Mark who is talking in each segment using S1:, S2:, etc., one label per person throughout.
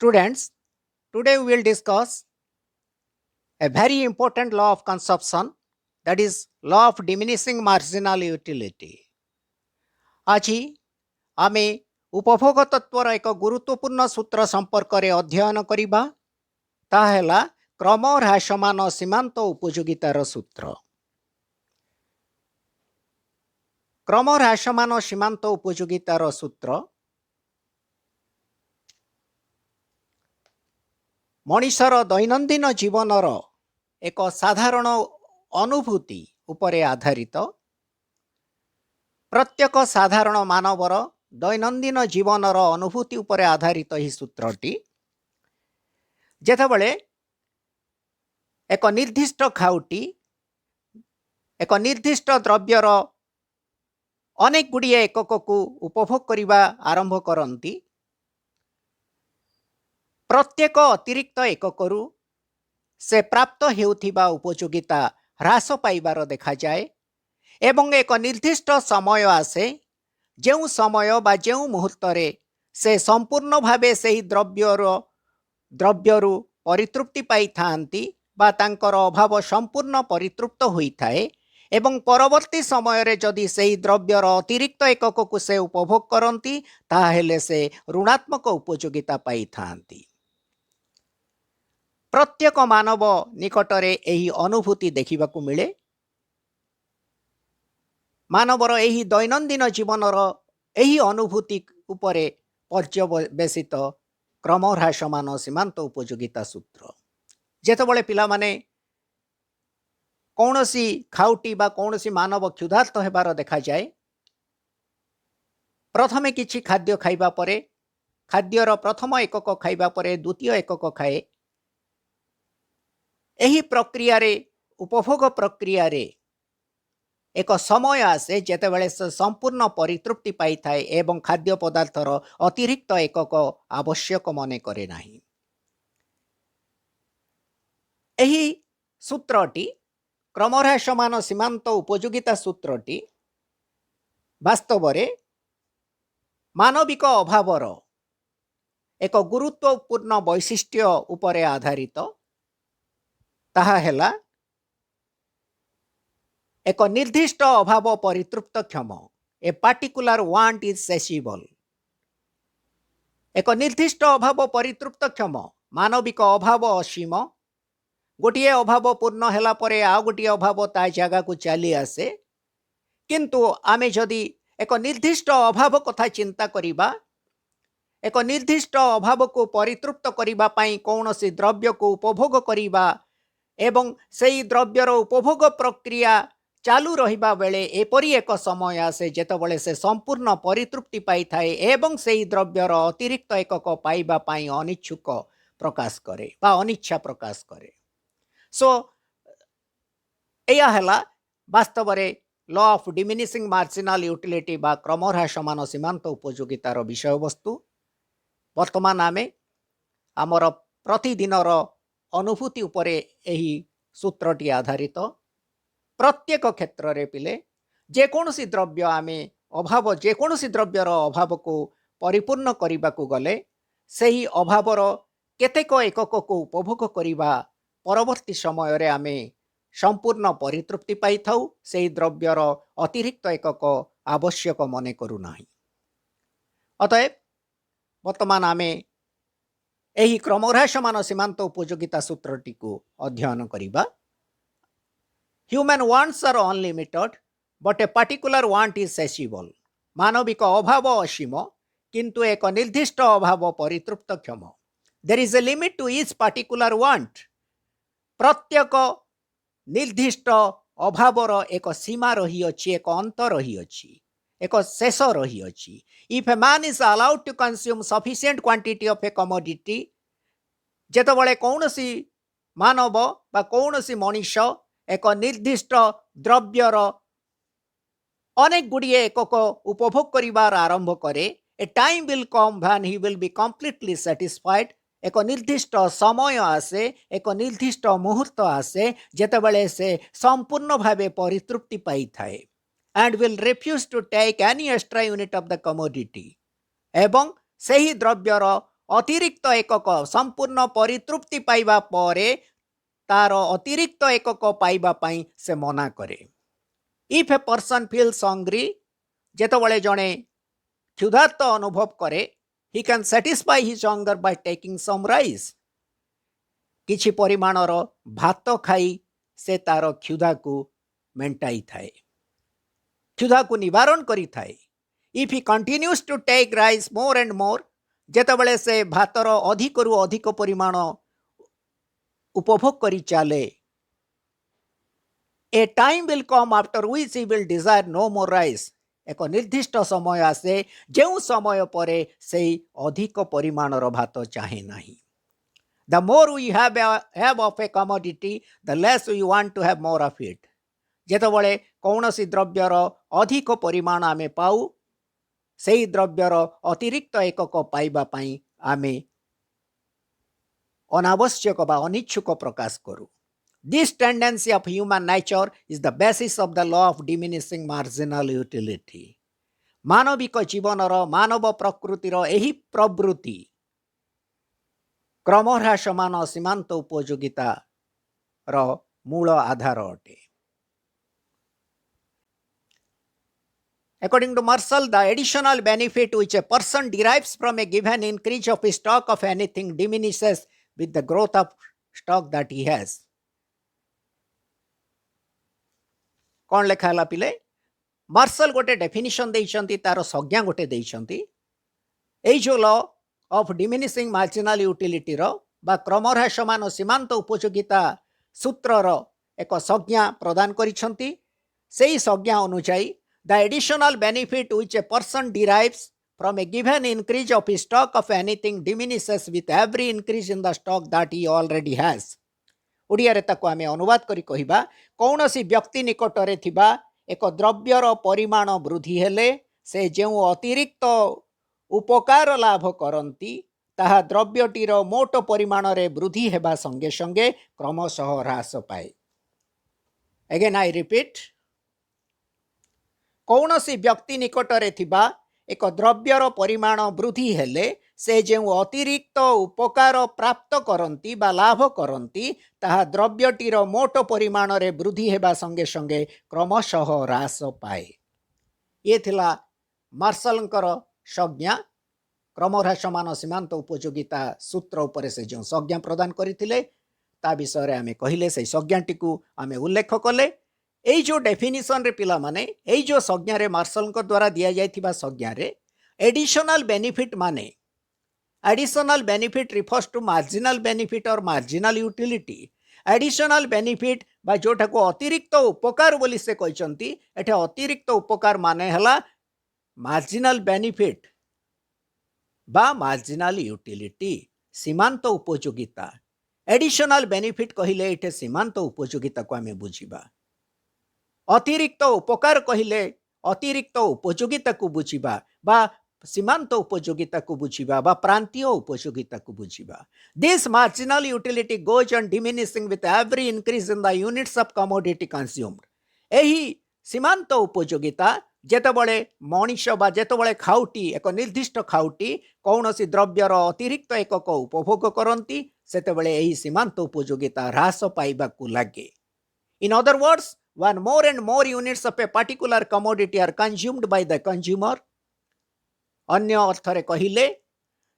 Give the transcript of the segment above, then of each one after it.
S1: Students, today we will discuss a very important law of consumption, that is law of diminishing marginal utility. ଆଜି ଆମେ ଉପଭୋଗ ତତ୍ତ୍ୱର ଏକ ଗୁରୁତ୍ୱପୂର୍ଣ୍ଣ ସୂତ୍ର ସମ୍ପର୍କରେ ଅଧ୍ୟୟନ କରିବା। ତାହା ହେଲା କ୍ରମ ହ୍ରାସମାନ ସୀମାନ୍ତ ଉପଯୋଗିତାର ସୂତ୍ର। କ୍ରମ ହ୍ରାସମାନ ସୀମାନ୍ତ ଉପଯୋଗିତାର ସୂତ୍ର ମଣିଷର ଦୈନନ୍ଦିନ ଜୀବନର ଏକ ସାଧାରଣ ଅନୁଭୂତି ଉପରେ ଆଧାରିତ। ପ୍ରତ୍ୟେକ ସାଧାରଣ ମାନବର ଦୈନନ୍ଦିନ ଜୀବନର ଅନୁଭୂତି ଉପରେ ଆଧାରିତ ଏହି ସୂତ୍ରଟି। ଯେତେବେଳେ ଏକ ନିର୍ଦ୍ଦିଷ୍ଟ ଖାଉଟି ଏକ ନିର୍ଦ୍ଦିଷ୍ଟ ଦ୍ରବ୍ୟର ଅନେକ ଗୁଡ଼ିଏ ଏକକକୁ ଉପଭୋଗ କରିବା ଆରମ୍ଭ କରନ୍ତି, ପ୍ରତ୍ୟେକ ଅତିରିକ୍ତ ଏକକରୁ ସେ ପ୍ରାପ୍ତ ହେଉଥିବା ଉପଯୋଗିତା ହ୍ରାସ ପାଇବାର ଦେଖାଯାଏ ଏବଂ ଏକ ନିର୍ଦ୍ଦିଷ୍ଟ ସମୟ ଆସେ ଯେଉଁ ସମୟ ବା ଯେଉଁ ମୁହୂର୍ତ୍ତରେ ସେ ସମ୍ପୂର୍ଣ୍ଣ ଭାବେ ସେହି ଦ୍ରବ୍ୟରୁ ପରିତୃପ୍ତି ପାଇଥାନ୍ତି ବା ତାଙ୍କର ଅଭାବ ସମ୍ପୂର୍ଣ୍ଣ ପରିତୃପ୍ତ ହୋଇଥାଏ ଏବଂ ପରବର୍ତ୍ତୀ ସମୟରେ ଯଦି ସେହି ଦ୍ରବ୍ୟର ଅତିରିକ୍ତ ଏକକକୁ ସେ ଉପଭୋଗ କରନ୍ତି ତାହେଲେ ସେ ଋଣାତ୍ମକ ଉପଯୋଗିତା ପାଇଥାନ୍ତି। ପ୍ରତ୍ୟେକ ମାନବ ନିକଟରେ ଏହି ଅନୁଭୂତି ଦେଖିବାକୁ ମିଳେ। ମାନବର ଏହି ଦୈନନ୍ଦିନ ଜୀବନର ଏହି ଅନୁଭୂତି ଉପରେ ପର୍ଯ୍ୟବେସିତ କ୍ରମ ହ୍ରାସମାନ ସୀମାନ୍ତ ଉପଯୋଗିତା ସୂତ୍ର। ଯେତେବେଳେ ପିଲାମାନେ କୌଣସି ଖାଉଟି ବା କୌଣସି ମାନବ କ୍ଷୁଧାର୍ତ ହେବାର ଦେଖାଯାଏ, ପ୍ରଥମେ କିଛି ଖାଦ୍ୟ ଖାଇବା ପରେ ଖାଦ୍ୟର ପ୍ରଥମ ଏକକ ଖାଇବା ପରେ ଦ୍ୱିତୀୟ ଏକକ ଖାଏ। ଏହି ପ୍ରକ୍ରିୟାରେ ଉପଭୋଗ ପ୍ରକ୍ରିୟାରେ ଏକ ସମୟ ଆସେ ଯେତେବେଳେ ସେ ସମ୍ପୂର୍ଣ୍ଣ ପରିତୃପ୍ତି ପାଇଥାଏ ଏବଂ ଖାଦ୍ୟ ପଦାର୍ଥର ଅତିରିକ୍ତ ଏକକ ଆବଶ୍ୟକ ମନେ କରେ ନାହିଁ। ଏହି ସୂତ୍ରଟି କ୍ରମ ହ୍ରାସମାନ ସୀମାନ୍ତ ଉପଯୋଗିତା ସୂତ୍ରଟି ବାସ୍ତବରେ ମାନବିକ ଅଭାବର ଏକ ଗୁରୁତ୍ୱପୂର୍ଣ୍ଣ ବୈଶିଷ୍ଟ୍ୟ ଉପରେ ଆଧାରିତ। ତାହା ହେଲା ଏକ ନିର୍ଦ୍ଦିଷ୍ଟ ଅଭାବ ପରିତୃପ୍ତକ୍ଷମ। ଏ ପାର୍ଟିକୁଲାର ୱାଣ୍ଟ ଇଜ୍ ସେସିବଲ୍। ଏକ ନିର୍ଦ୍ଦିଷ୍ଟ ଅଭାବ ପରିତୃପ୍ତକ୍ଷମ। ମାନବିକ ଅଭାବ ଅସୀମ। ଗୋଟିଏ ଅଭାବ ପୂର୍ଣ୍ଣ ହେଲା ପରେ ଆଉ ଗୋଟିଏ ଅଭାବ ତା ଜାଗାକୁ ଚାଲି ଆସେ। କିନ୍ତୁ ଆମେ ଯଦି ଏକ ନିର୍ଦ୍ଦିଷ୍ଟ ଅଭାବ କଥା ଚିନ୍ତା କରିବା, ଏକ ନିର୍ଦ୍ଦିଷ୍ଟ ଅଭାବକୁ ପରିତୃପ୍ତ କରିବା ପାଇଁ କୌଣସି ଦ୍ରବ୍ୟକୁ ଉପଭୋଗ କରିବା ଏବଂ ସେହି ଦ୍ରବ୍ୟର ଉପଭୋଗ ପ୍ରକ୍ରିୟା ଚାଲୁ ରହିବା ବେଳେ ଏପରି ଏକ ସମୟ ଆସେ ଯେତେବେଳେ ସେ ସମ୍ପୂର୍ଣ୍ଣ ପରିତୃପ୍ତି ପାଇଥାଏ ଏବଂ ସେହି ଦ୍ରବ୍ୟର ଅତିରିକ୍ତ ଏକକ ପାଇବା ପାଇଁ ଅନିଚ୍ଛୁକ ପ୍ରକାଶ କରେ ବା ଅନିଚ୍ଛା ପ୍ରକାଶ କରେ। ଏହା ହେଲା ବାସ୍ତବରେ ଲ ଅଫ୍ ଡିମିନିସିଂ ମାର୍ଜିନାଲ ୟୁଟିଲିଟି ବା କ୍ରମ ହ୍ରାସମାନ ସୀମାନ୍ତ ଉପଯୋଗିତାର ବିଷୟବସ୍ତୁ। ବର୍ତ୍ତମାନ ଆମେ ଆମର ପ୍ରତିଦିନର ଅନୁଭୂତି ଉପରେ ଏହି ସୂତ୍ରଟି ଆଧାରିତ। ପ୍ରତ୍ୟେକ କ୍ଷେତ୍ରରେ ପିଲେ ଯେକୌଣସି ଦ୍ରବ୍ୟ ଆମେ ଯେକୌଣସି ଦ୍ରବ୍ୟର ଅଭାବକୁ ପରିପୂର୍ଣ୍ଣ କରିବାକୁ ଗଲେ ସେହି ଅଭାବର କେତେକ ଏକକକୁ ଉପଭୋଗ କରିବା ପରବର୍ତ୍ତୀ ସମୟରେ ଆମେ ସମ୍ପୂର୍ଣ୍ଣ ପରିତୃପ୍ତି ପାଇଥାଉ। ସେହି ଦ୍ରବ୍ୟର ଅତିରିକ୍ତ ଏକକ ଆବଶ୍ୟକ ମନେ କରୁନାହିଁ। ଅତଏବ ବର୍ତ୍ତମାନ ଆମେ ଏହି କ୍ରମ ହ୍ରାସମାନ ସୀମାନ୍ତ ଉପଯୋଗିତା ସୂତ୍ରଟିକୁ ଅଧ୍ୟୟନ କରିବା। Human wants are unlimited, but a particular want is accessible. ମାନବିକ ଅଭାବ ଅସୀମ କିନ୍ତୁ ଏକ ନିର୍ଦ୍ଦିଷ୍ଟ ଅଭାବ ପରିତୃପ୍ତକ୍ଷମ। There is a limit to each particular want. ପ୍ରତ୍ୟେକ ନିର୍ଦ୍ଦିଷ୍ଟ ଅଭାବର ଏକ ସୀମା ରହିଅଛି, ଏକ ଅନ୍ତ ରହିଅଛି, ଏକ ଶେଷ ରହିଅଛି। If a man is allowed to consume sufficient quantity of a commodity, ଯେତେବେଳେ କୌଣସି ମାନବ ବା କୌଣସି ମଣିଷ ଏକ ନିର୍ଦ୍ଦିଷ୍ଟ ଦ୍ରବ୍ୟର ଅନେକ ଗୁଡ଼ିଏ ଏକକ ଉପଭୋଗ କରିବାର ଆରମ୍ଭ କରେ, a time will come when he will be completely satisfied. ଏକ ନିର୍ଦ୍ଦିଷ୍ଟ ସମୟ ଆସେ, ଏକ ନିର୍ଦ୍ଦିଷ୍ଟ ମୁହୂର୍ତ୍ତ ଆସେ ଯେତେବେଳେ ସେ ସମ୍ପୂର୍ଣ୍ଣ ଭାବେ ପରିତୃପ୍ତି ପାଇଥାଏ and will refuse to take any extra unit of the commodity. ଏବଂ ସେହି ଦ୍ରବ୍ୟର अतिरिक्त एकक संपूर्ण परितृप्ति पाइबा परे तार अतिरिक्त एकक पाइबा पई से मना करे। If a person feels hungry जेतबळे जणे क्षुधार्त अनुभव करे he can satisfy his hunger by taking some rice. किछि परिमाणर भात खाई से तार क्षुधा को मेंटाई थाए, क्षुधा को निवारण करी थाए। If he continues to take rice more and more जेतबळे से भातर अधिक रु अधिक परिमाण उपभोग करी चाले, a time will come after which he will desire no more rice. एक निर्दिष्ट समय आसे जो समय परे से अधिक परिमाणर भात चाहे नहीं। The more we have of a commodity the less we want to have more of it. जेतबळे कौनसी द्रव्यर अधिक परिमाण आमे पाऊ सेही द्रव्यर अतिरिक्त एकक पाइबा पई आमे अनावश्यक बा अनिच्छुक प्रकाश करू। This tendency of human nature is the basis of the law of diminishing marginal utility. मानविक जीवनर मानव प्रकृतिर एही प्रवृत्ति क्रमह्रासमान सीमांत उपयोगिता र मूल आधार अटे। According to Marshall, the additional benefit which a person derives from a given increase of stock of anything diminishes with the growth of stock that he has. कौन लेखा है पिले? मार्शल गोटे डेफिनिशन देइछंती, तार संज्ञा गोटे देइछंती। एई जो law of diminishing marginal utility रो बा क्रमह्रासमान सीमांत उपयोगिता सूत्र रो एक संज्ञा प्रदान करिछंती। सेही संज्ञा अनुसार the additional benefit which a person derives from A given increase of stock of anything diminishes with every increase in the stock that he already has. Odia रे ताको आमे अनुवाद करी कहिबा, कौनसी व्यक्ति निकटरे थिबा एक द्रव्यर परिमाण वृद्धि हेले से जो अतिरिक्त उपकार लाभ करती ताहा द्रव्यटीर मोट परिमाण रे वृद्धि हेबा संगे संगे क्रमशः ह्रास पाए। अगेन आई रिपीट, कौनसी व्यक्ति निकटरे थिबा एक द्रव्यर परिमाण वृद्धि हेले से जो अतिरिक्त उपकार प्राप्त करती बा लाभ करती ताहा द्रव्यटीर मोट परिमाण रे वृद्धि हेबा संगे संगे क्रमशः ह्रास पाए। ये थिला मार्शलंकर संज्ञा क्रमह्रासमान सीमांत उपयोगिता सूत्र उपरे से जो संज्ञा प्रदान करथिले ता विषय रे आमे कहिले से संज्ञाटी को आमे उल्लेख कले। एई जो डेफिनिशन रे पिला माने एई जो संज्ञा रे मार्शलंक द्वारा दिया जायथिबा संज्ञा रे एडिशनल बेनिफिट माने additional benefit refers to marginal benefit और मार्जिनल यूटिलिटी। एडिशनल बेनिफिट बा जोटा को अतिरिक्त उपकार बोली से कहचंती, एठे अतिरिक्त उपकार माने हला मार्जिनल बेनिफिट बा मार्जिनल यूटिलिटी सीमांत उपयोगिता। एडिशनल बेनिफिट कहिले एठे सीमांत उपयोगिता को आमे बुझिबा, अतिरिक्त उपकार कहिले अतिरिक्त उपयोगिता को बुझिबा बा सीमांत उपयोगिता को बुझिबा बा प्रांतीय उपयोगिता को बुझिबा। This marginal utility goes on diminishing with every increase in the units of commodity consumed. एही सीमांत उपयोगिता जेतबळे मनीष बा जेतबळे खाउटी एक निर्दिष्ट खाउटी कौनसी द्रव्यर अतिरिक्त एकक उपभोग करती सेतबळे एही सीमांत उपयोगिता ह्रास पाइबा को लागे। In other words, when more and more units of a particular commodity are consumed by the consumer, अन्य अर्थरे कहिले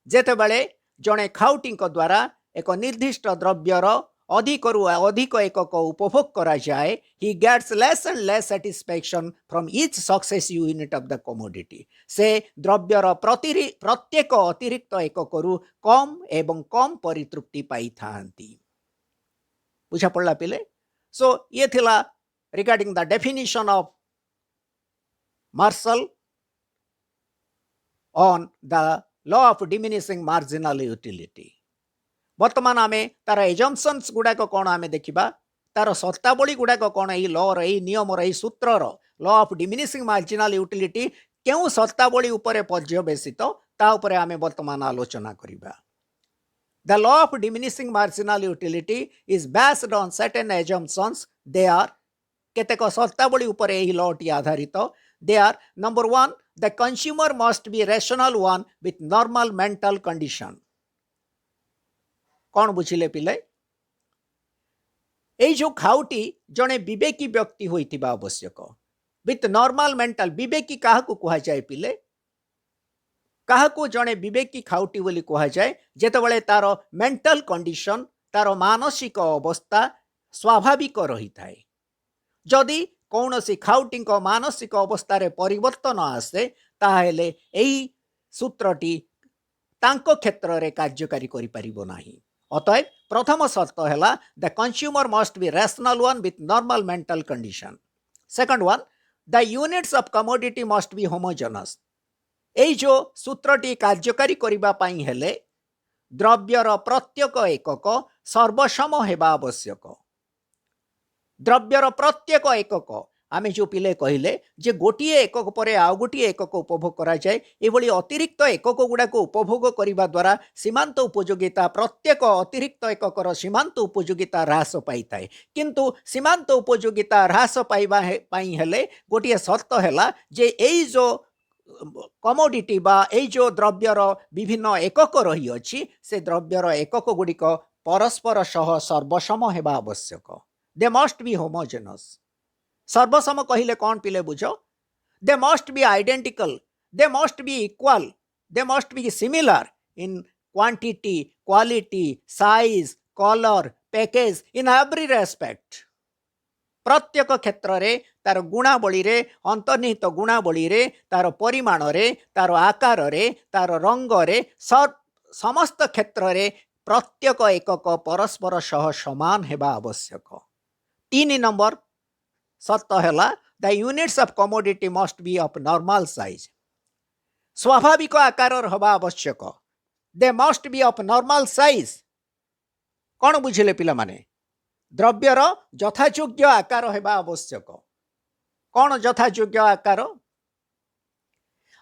S1: जेतेबेले जणे खाउटी द्वारा एक निर्दिष्ट द्रव्यर अधिक रु अधिक एकक उपभोग करा जाए, he gets less and less satisfaction from each successive unit of the commodity। से द्रव्यर प्रत्येक अतिरिक्त एकक रु कम एवं कम परितृप्ति पाई थांती। बुझा पड़ला पिले? सो ये थिला regarding the definition of Marshall on the law of diminishing marginal utility। वर्तमान आमे तार एजम्पशंस गुड़ाक कौन आमे देखिबा, तार शर्तावली गुड़ाक कौन एई लॉ रे एई नियम रे एई सूत्र रो law of diminishing marginal utility केउ शर्तावली उपरे पर्यवेसित ता उपरे आमे वर्तमान आलोचना करिबा। The law of diminishing marginal utility is based on certain assumptions। They are केतेक शर्तावली उपरे एही लॉटी आधारित। They are number 1, the consumer must be rational one with normal mental condition। कौन बुझिले पिले এই जो खाउटी जड़े विवेकी व्यक्ति होइतिबा आवश्यक विथ नॉर्मल मेंटल विवेकी काहाकू कुहा जाए पिले काहाकू जड़े विवेकी खाउटी बोली कुहा जाए जेतेबेले तार मेंटल कंडीशन तार मानसिक अवस्था स्वाभाविक रही थाए जदि कौनसी खाउटी मानसिक अवस्था परिवर्तन आसे ताहेले एही सूत्रटी तांको क्षेत्र रे कार्यकारी करि परिबो नाही अतएव प्रथम शर्त है the consumer must be rational one with normal mental condition second one the units of commodity must be homogeneous एई जो सूत्रटी कार्यकारी करिबा पई हेले द्रव्यर प्रत्येक एकक सर्वसम हेबा आवश्यक द्रव्यर प्रत्येक एकक आमे जो पिले कहले जे गोटिए एकक परे आउ गोटिए एकक उपभोग करा जाए एभली अतिरिक्त एकक गुड़ा को उपभोग करने द्वारा सीमांत उपयोगिता प्रत्येक अतिरिक्त एककर सीमांत उपयोगिता ह्रास पाई थाए किंतु सीमांत उपयोगिता ह्रास पाइबा पई हेले गोटिए शर्त है जे एई जो कमोडिटी बा एई जो द्रव्यर विभिन्न एकक रही अछि से द्रव्यर एकक गुड़िक परस्पर सह सर्वसम हेबा आवश्यक दे मस्ट बी होमोजेनस सर्वसम कहले कौन पिले बुझ दे must be identical they must B equal they must be similar in quantity quality size colour package in every respect प्रत्येक क्षेत्र रे तार गुणावली रे अंतर्निहित गुणावली रे तार परिमाण रे तार आकार रे तार रंग रे समस्त क्षेत्र रे प्रत्येक एकक परस्पर सह समान हेबा आवश्यक 3 नंबर शर्त है the units of commodity must B of normal size स्वाभाविक आकार हवा आवश्यक दे must B of normal size कौन बुझिले पिला माने द्रव्यर यथायोग्य आकार हेबा आवश्यक कौन यथायोग्य आकार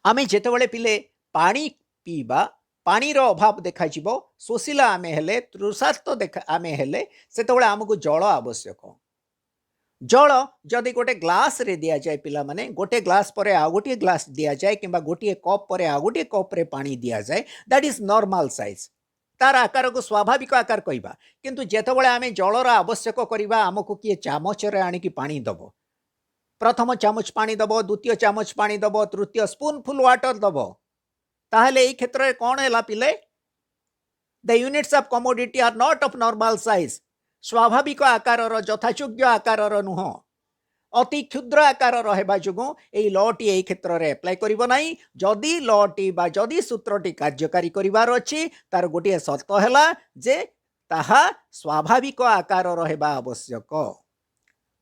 S1: आमे जेतेबेले पिले पानी पीबा पानी रो अभाव देखा जिवो शोषिला आमे हेले तृषार्त देखा आमे हेले सेतेबेले आमको जल आवश्यक जल जदि गोटे ग्लास रे दिया जाए पिला माने गोटे ग्लास पर आ गोटे ग्लास दिया जाए कि गोटे कप पर आ गोटे कप रे पानी दिया जाए दैट इज नॉर्मल साइज तार आकार को स्वाभाविक आकार कहबा किंतु जेतेबेले आमे जलर आवश्यक करबा आमको किए चामच रे आनी की पानी दबो प्रथम चामच पानी दबो द्वितीय चामच पानी दबो तृतीय स्पून फुल वाटर दबो ताहले एई क्षेत्र रे कोन हैला पिले the units of commodity are not of normal size स्वाभाविक आकार यथायोग्य आकार नुह अति क्षुद्र आकार रहा जो यही लटी यही क्षेत्र में एप्लाय करिबो नाही जदि लटी बा जदि सूत्रटी कार्यकारी करिवार अछि तार गोटे शर्त है जे ताहा स्वाभाविक आकार रहा आवश्यक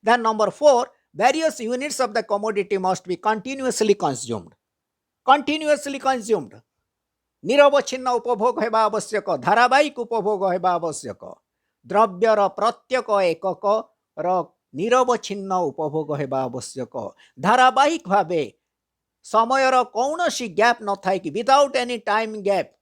S1: then number 4 various units of the commodity must be continuously consumed निरवच्छिन्न उपभोग हेबा आवश्यक धारावाहिक उपभोग हेबा आवश्यक द्रव्यर प्रत्येक एकक निरवच्छिन्न उपभोग हेबा आवश्यक धारावाहिक भावे समयर कौनसी गैप न थाए कि विदाउट एनी टाइम गैप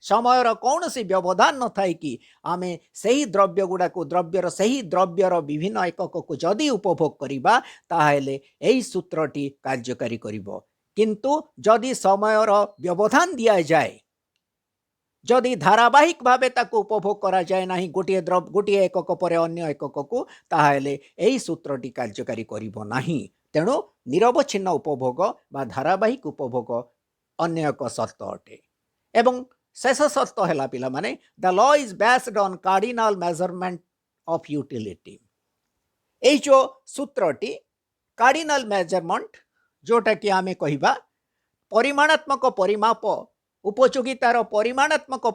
S1: समयर कौनसी व्यवधान न थाए कि आमे सही द्रव्य गुड़ा को द्रव्यर सही द्रव्यर विभिन्न एकक को जदि उपभोग करिबा ताहेले एही सूत्रटी कार्यकारी करिबो किंतु जदि समयर व्यवधान दिया जाए जदि धारावाहिक भावे ताको उपभोग करा जाए नाही गोटे एकक पर अन्य एकक को ताहेले एही सूत्रटी कार्यकारी करिबो नाही तेणु निरवच्छिन्न उपभोग बा धारावाहिक उपभोग अन्य एक शर्त अटे एवं शेष शर्त है पिला माने the law is based on cardinal measurement of utility एई जो सूत्रटी कार्डिनल मेजरमेंट जोटा कि आमे कहिबा परिमाणात्मक परिमाप उपयोगितार परिमाणात्मक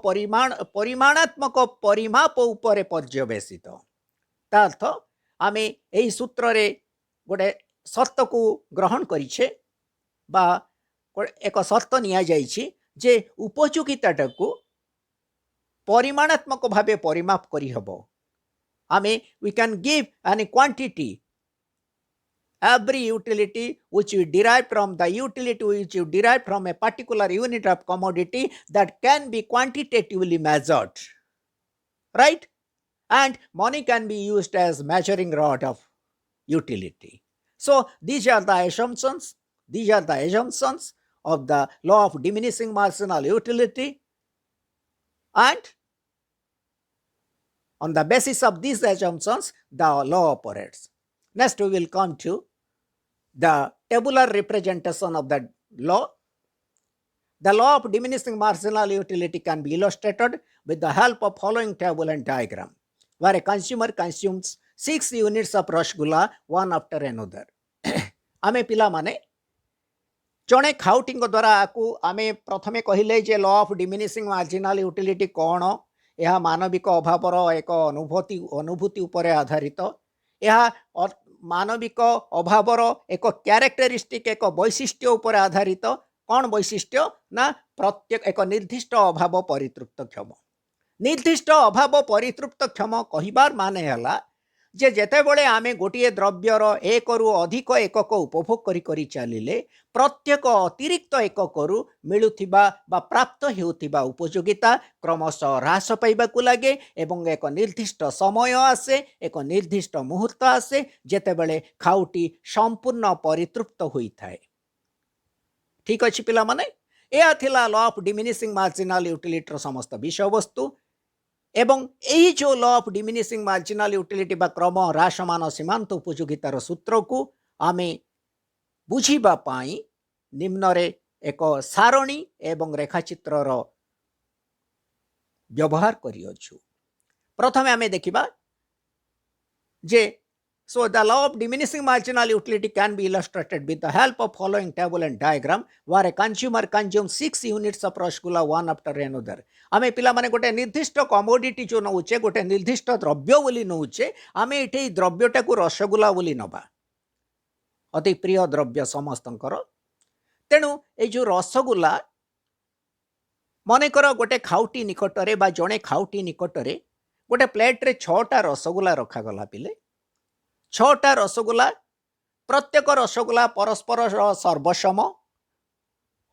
S1: परिमाप उपरे पर्यवेसित अर्थ आमे एही सूत्र रे गोटे शर्त को ग्रहण करिछे बा एक शर्त निया जाइछि जे उपयोगिताटा को परिमाणात्मक भावे परिमाप करि हबो आमे we can give an quantity every utility which you derive from the utility which you derive from a particular unit of commodity that can be quantitatively measured, right? And money can be used as measuring rod of utility. So these are the assumptions of the law of diminishing marginal utility, and On the basis of these assumptions, the law operates. Next, we will come to the tabular representation of the law. The law of diminishing marginal utility can be illustrated with the help of following table and diagram, where a consumer consumes 6 units of rasgulla one after another. आमे पिला माने जड़े खाउटी द्वारा आम प्रथमे कहले जे law of diminishing marginal utility कौन, यह मानविक अभावर एक अनुभूति उपर आधारित, यह मानविक अभावर एक क्यारेक्टरिस्टिक एक वैशिष्ट्य उपर आधारित। कौन वैशिष्ट्य ना प्रत्येक एक निर्दिष्ट अभाव परितृप्तक्षम। निर्दिष्ट अभाव परितृप्तक्षम कहिबार माने हला जे जेतेबेले आमे गोटे द्रव्यर एक रु अधिक एकक उपभोग करी चलिले प्रत्येक अतिरिक्त एकक रु मिलुथिबा बा प्राप्त हेउथिबा उपयोगिता क्रमशः ह्रास पाइबाकु लागे एवं एक निर्दिष्ट समय आसे, एक निर्दिष्ट मुहूर्त आसे जेतेबेले खाउटी संपूर्ण परितृप्त होई थाए। ठीक अछि पिला माने, एया थिला law of diminishing marginal utility समस्त विषय वस्तु। एवं यही जो law of diminishing marginal utility बा क्रम ह्रासमान सीमांत उपयोगितार सूत्र को आमे बुझिबा पाई निम्न रे एक सारणी एवं रेखाचित्रर व्यवहार करियछु। प्रथमे आमे देखिबा जे so the law of diminishing marginal utility can be illustrated with the help of following table and diagram, where a consumer consumes 6 units of rasgulla one after another. आमे पिला माने गोटे निर्दिष्ट कमोडिटी जो नउचे, गोटे निर्दिष्ट द्रव्य बोली नउचे, आमे एठी द्रव्यटा को रसगुल्ला बोली नबा, अति प्रिय द्रव्य समस्तंकर। तेणु ए जो रसगुल्ला मनेकर गोटे खाउटी निकटरे बा जणे खाउटी निकटरे गोटे प्लेट रे 6टा रसगुल्ला रखा गला पिले। 6टा रसगुल्ला, प्रत्येक रसगुल्ला परस्पर सर्वसम।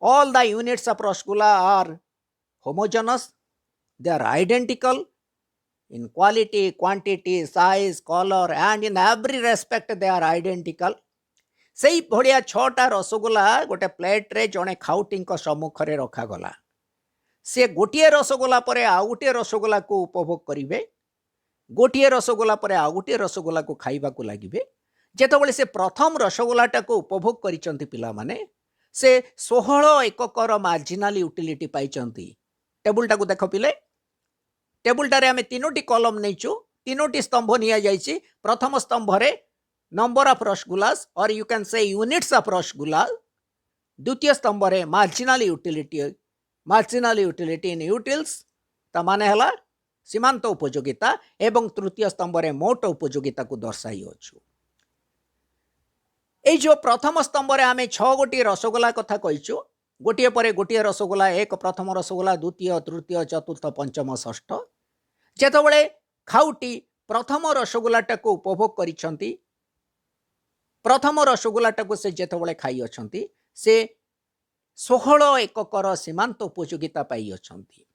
S1: All the units of rasgulla are homogeneous, they are identical in quality, quantity, size, color and in every respect they are identical. सेही भड़िया 6टा रसगुल्ला गोटे प्लेट रे जणे खाउटी सम्मुख रे रखा गला। से गोटे रसगुल्ला परे आउ गोटे रसगुल्ला को उपभोग करिवे, गोटे रसगुल्ला पर आउ गोटे रसगुल्ला को खाइबा को लागिबे। जेतेबेले से प्रथम रसगुल्लाटा को उपभोग करिसंती पिला माने से 16 एककर मार्जिनल यूटिलिटी पाइचंती। टेबुलटा को देख पिले, टेबुलटारे आमे 3टी कॉलम नैचु, 3टी स्तंभ निया जाइछि। प्रथम स्तंभ रे नंबर ऑफ रसगुल्लास और यू कैन से यूनिट्स ऑफ रसगुल्ला। द्वितीय स्तंभ रे मार्जिनल यूटिलिटी इन यूटिल्स ता माने हला सीमांत उपयोगिता एवं तृतीय स्तंभ रे मोट उपयोगिता को दर्शाई अछु। ए जो प्रथम स्तंभ रे आमे 6 गोटी रसगुल्ला कथा कहिछु, गोटिए परे गोटिए रसगुल्ला, एक प्रथम रसगुल्ला, द्वितीय, तृतीय, चतुर्थ, पंचम, षष्ठ। जेतेबेले खाउटी प्रथम रसगुल्लाटा को उपभोग करिसंती, प्रथम रसगुल्लाटा को से जेतेबेले खाई अछंती से 16 एककर सीमांत उपयोगिता पाई अछंती।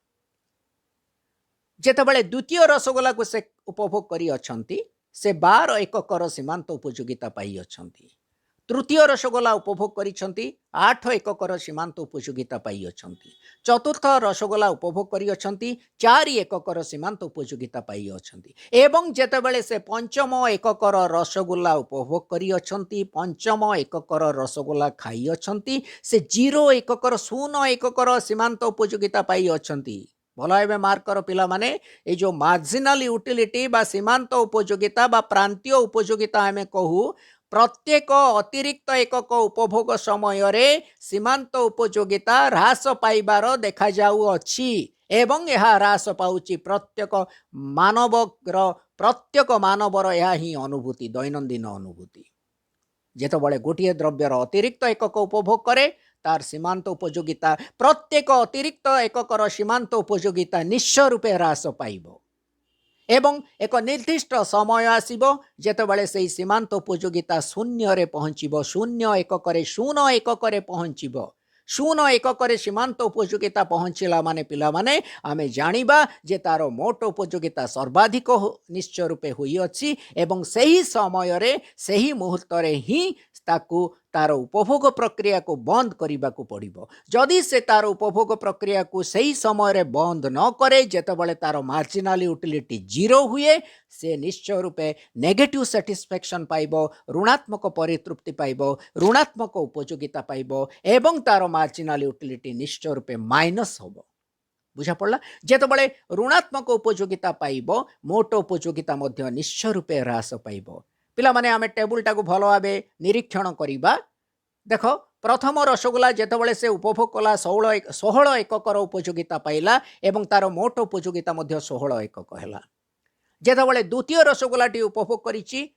S1: जेतेबेले द्वितीय रसगुल्ला को से उपभोग करी अछंती से 12 एककर सीमांत उपयोगिता पाई अछंती। तृतीय रसगुल्ला उपभोग करिसंती 8 एककर सीमांत उपयोगिता पाई अछंती। चतुर्थ रसगुल्ला उपभोग करी अछंती 4 एककर सीमांत उपयोगिता पाई अछंती। एवं जेतेबेले से पंचम एककर रसगुल्ला उपभोग करी अछंती, पंचम एककर रसगुल्ला खाई अछंती से 0 एककर 0 एककर सीमांत उपयोगिता पाई अछंती। भल एवं मार्क कर पिला माने ए जो मार्जिनल यूटिलिटी बा सीमांत उपयोगिता बा प्रांतीय उपयोगिता आमे कहू, प्रत्येक अतिरिक्त एकक उपभोग समय रे सीमांत उपयोगिता ह्रास पाइबार देखा जाऊ अछि एवं यह ह्रास पाउची प्रत्येक मानवर यह ही अनुभूति, दैनंदिन अनुभूति। जेतेबेले गोटे द्रव्यर अतिरिक्त एकक उपभोग करे तार सीमांत उपयोगिता प्रत्येक अतिरिक्त एककर सीमांत उपयोगिता निश्चय रूपे ह्रास पाइबो एवं एक निर्दिष्ट समय आसीबो जेतेबेले सेही सीमांत उपयोगिता शून्य रे पहुंचीबो, शून्य एककरे 0 एककरे पहुंचीबो। 0 एककरे सीमांत उपयोगिता पहुंचला माने पिला माने आमे जानिबा जे तार मोट उपयोगिता सर्वाधिक निश्चय रूपे होई अछि एवं सेही समय रे सेही मुहूर्त रे ही ताकू तार उपभोग प्रक्रिया को बंद करने को पड़ो। जदि से तार उपभोग प्रक्रिया को सही समय बंद न करे, जेतेबेले तार मार्जिनाल यूटिलिटी जीरो हुए, से निश्चय रूपे नेगेटिव सैटिस्फैक्शन पाइबो, ऋणात्मक परितृप्ति पाइबो, ऋणात्मक उपयोगिता पाइबो एवं तार मार्जिनाल यूटिलिटी निश्चय रूपे माइनस होबो। बुझा पड़ला। जेतेबेले ऋणात्मक उपयोगिता पाइबो, मोट उपयोगिता मध्य निश्चय रूपे ह्रास पाइबो। पिला माने आमे टेबुल टाको भलो भाबे निरीक्षण करिबा। देखो, प्रथम रसगोला जेतेबेले से उपभोग कला 16 एककर उपयोगिता पाइला एवं तार मोट उपयोगिता मध्य 16 एकक हैला। जेतेबेले द्वितीय रसगोलाटी उपभोग करिछि,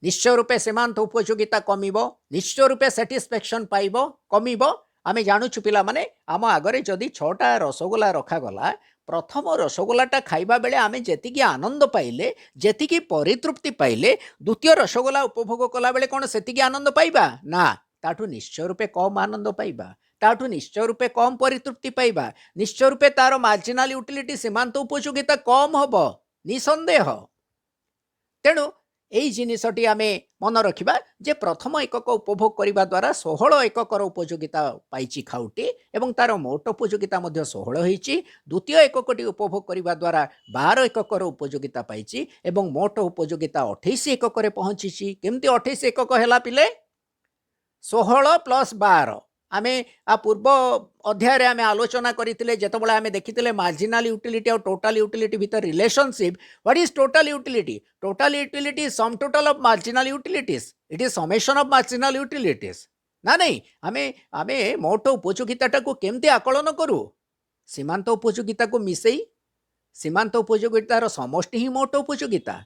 S1: निश्चय रूपे सीमांत उपयोगिता कमिबो, निश्चय रूपे सैटिस्फैक्शन पाइबो, कमिबो। आमे जानुछु पिला माने आम आगरे जदि 6टा रसगोला रखा गला, प्रथम रसगोलाटा खाइबा बेले आमे जेतिकी आनंद पाइले, जेतिकी परितृप्ति पाइले, द्वितीय रसगोला उपभोग कला बेले कोन सेतिकी आनंद पाइबा ना, ताठू निश्चय रूपे कम आनंद पाइबा, ताठू निश्चय रूपे कम परितृप्ति पाइबा, निश्चय रूपे तार मार्जिनाल यूटिलिटी सीमांत उपयोगिता कम हबो निसंदेह। तेणु यही जिनसटी आम मन रखा जे प्रथम एकक उपभोग करने द्वारा 16 एककर उपयोगिता पाई खाउटी एवं तार मोट उपयोगिता 16 होती। द्वितीय एककटी उपभोग करने द्वारा 12 एककर उपयोगिता पाई एवं मोट उपयोगिता 28 एकक पहुंची। केमती 28 एकक है पिले? 16 + 12 आमे आ पूर्व अध्याय आमे आलोचना करथिले, जेतेबेले आमे देखिथिले मार्जिनाल यूटिलिटी और टोटल यूटिलिटी भीतर relationship. What is total utility? Total utility is sum total of marginal utilities, it is summation of marginal utilities ना। नहीं, आमे आमे मोट उपयोगिता को केमती आकलन करू? सीमांत उपयोगिता को मिसई सीमांत उपयोगितार समष्टि ही मोट उपयोगिता।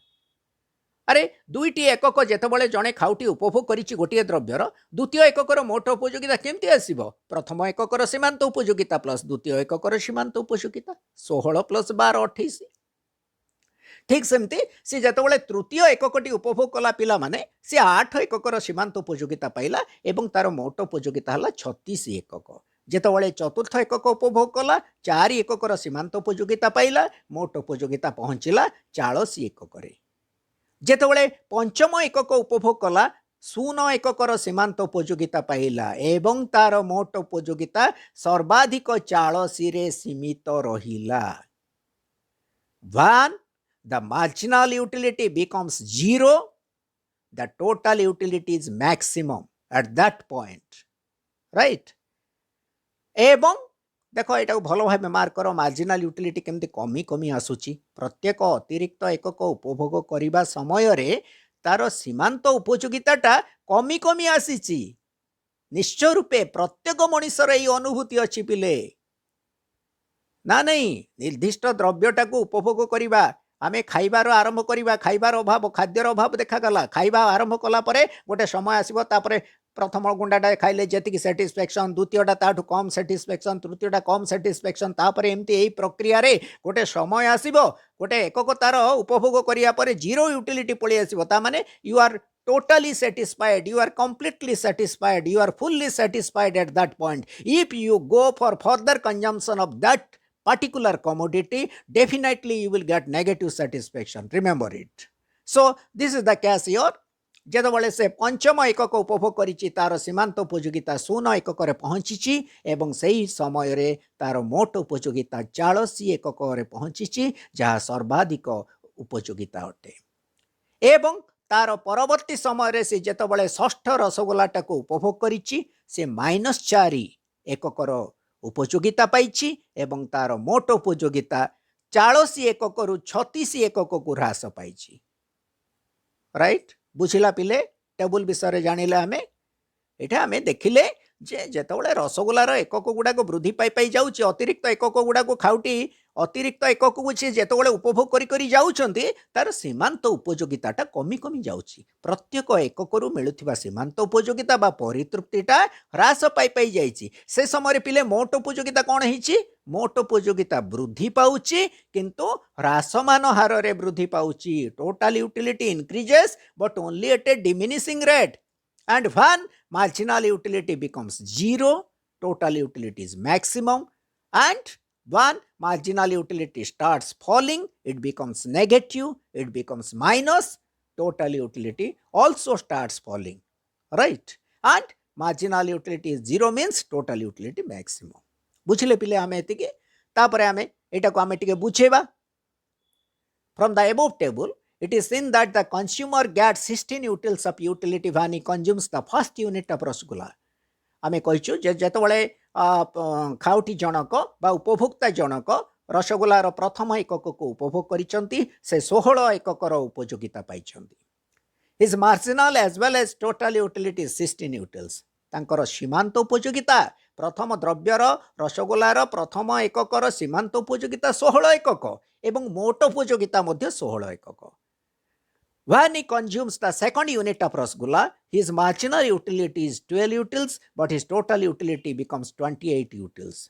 S1: अरे दुईटी एकक जेतेबेले जड़े खाउटी उपभोग करिछि गोटे द्रव्यर, द्वितीय एककर मोट उपयोगिता केमती आसीबो? प्रथम एककर सीमांत उपयोगिता प्लस द्वितीय एककर सीमांत उपयोगिता 16 + 12 28। ठीक सेमती सी जेतेबेले तृतीय एककटी उपभोग कला पिला माने सी 8 एककर सीमांत उपयोगिता पाइला एवं तार मोट उपयोगिता हला 36 एकक। जेतेबेले चतुर्थ एकक उपभोग कला 4 एककर सीमांत उपयोगिता पाइला, मोट उपयोगिता पहुंचला 40 एकक। जेतेबेले पंचम एकक उपभोग कला 0 एककर सीमांत उपयोगिता पाइला एवं तार मोट उपयोगिता सर्वाधिक 40 रे सीमित रहिला। When the marginal utility becomes 0, the total utility is maximum at that point, right? एवं देखो एटा भलो भाव मार्क करो, मार्जिनाल यूटिलिटी केमती कमी कमी आसुची। प्रत्येक अतिरिक्त एकक उपभोग करिबा समय रे तार सीमांत उपयोगिताटा कमी कमी आसीची। निश्चय रूपे प्रत्येक मनुष्यर यही अनुभूति अच्छी पिले ना। नहीं, निर्दिष्ट द्रव्यटा को उपभोग करिबा, आमे खाइबार आरंभ करिबा, खाइबार अभाव, खाद्यर अभाव देखागला, खाइबा आरंभ कला परे गोटे समय आसीबो, तापरे प्रथम गुंडाटा खाइले जेतिकी सैटिस्फैक्शन, द्वितीयटा ताठू कम सैटिस्फैक्शन, तृतीयटा कम सैटिस्फैक्शन, तापरे एमती एही प्रक्रिया रे गोटे समय आसीबो, गोटे एकक तार उपभोग करिया परे जीरो यूटिलिटी पळी आसीबो। ता माने you are totally satisfied, you are completely satisfied, you are fully satisfied at that point. If you go for further consumption of that particular commodity, definitely you will get negative satisfaction, remember it. So this is the case here. जेतेबेले से पंचम एकक उपभोग करिछि, तार सीमांत उपयोगिता 0 एकक पहुंची एवं सही समय रे तार मोट उपयोगिता 40 एकक पहुंची, जहाँ सर्वाधिक उपयोगिता अटे। एवं तार परवर्ती समय से जेतेबेले षष्ठ रसगोलाटा को उपभोग करिछि, से -4 एककर उपयोगिता पाइछि एवं तार मोट उपयोगिता 40 एकक रु 36 एकक को ह्रास पाइछि। राइट, बुझिला पिले? टेबुल विषय जानिले आमे एटा आमे देखिले जे जेतेबेले रसगोलार एकक गुड़ाक वृद्धि पाई पाई जाउछि, अतिरिक्त एकक गुड़ाक खाउटी अतिरिक्त एकक को से जेतेबेले उपभोग करी करी जाउछन्ति, तार सीमांत उपयोगिताटा कमी कमी जाउछि। प्रत्येक एककरू मिलुथिबा सीमांत उपयोगिता बा परितृप्तिटा ह्रास पाई पाई जाइछि। से समय पिले मोट उपयोगिता कोन हिछि? मोट उपयोगिता वृद्धि पाउछि किंतु ह्रासमान हार रे वृद्धि पाउछि। Total utility increases but only at a diminishing rate, and when marginal utility becomes 0, total utility is maximum, and when marginal utility starts falling, it becomes negative, it becomes minus, total utility also starts falling, right? and marginal utility is 0 means total utility maximum. बुझिले पिले आमे एतिके तापरे आमे एटा को आमे टिके बुझेबा. From the above table, it is seen that the consumer gets 16 utils of utility when he consumes the first unit of rasgulla. आमे कहिछु जे जेतबळे खाउटी जनक बा उपभोक्ता जनक रसगोल्लार प्रथम एकक को उपभोग करिसंती से 16 एककर उपयोगिता पाइछंती. His marginal as well as total utility is 16 utils. तांकर सीमांत उपयोगिता प्रथम द्रव्यर रसगोल्लार प्रथम एककर सीमांत उपयोगिता 16 एकक एवं मोट उपयोगिता मध्य 16 एकक. When he consumes the second unit of rasgulla, his marginal utility is 12 utils, but his total utility becomes 28 utils.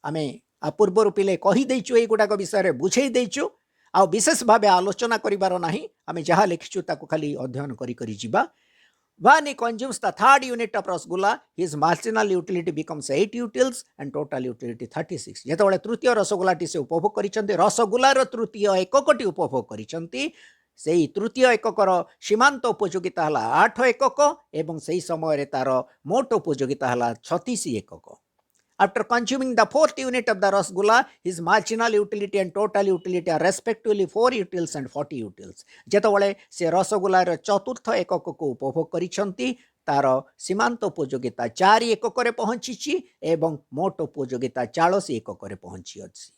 S1: आमे अपूर्व पिले कही देइछु एई गुडाक विषय बुझेई देइछु आ विशेष भावे आलोचना करिबार नाही. आमे जहा लिखिछु ताको खाली अध्ययन करी करी जिबा. When he consumes the third unit of rasgulla, his marginal utility becomes 8 utils and total utility 36. जेतबळे तृतीय रसगोल्लाटी से उपभोग करिसंती रसगोल्लार तृतीय एककटी उपभोग करिसंती सेई तृतीय एककर सीमांत उपयोगिता हला 8 एकक एवं सेई समय तार मोट उपयोगिता हला 36 एकक. After consuming the fourth unit of the rasgulla, his marginal utility and total utility are respectively 4 utils and 40 utils. जेतबळे से रसगोल्लार चतुर्थ एकक को उपभोग करिसंती तार सीमांत उपयोगिता 4 एकक रे पहुंचीची एवं मोट उपयोगिता 40 एकक रे पहुंची अछि.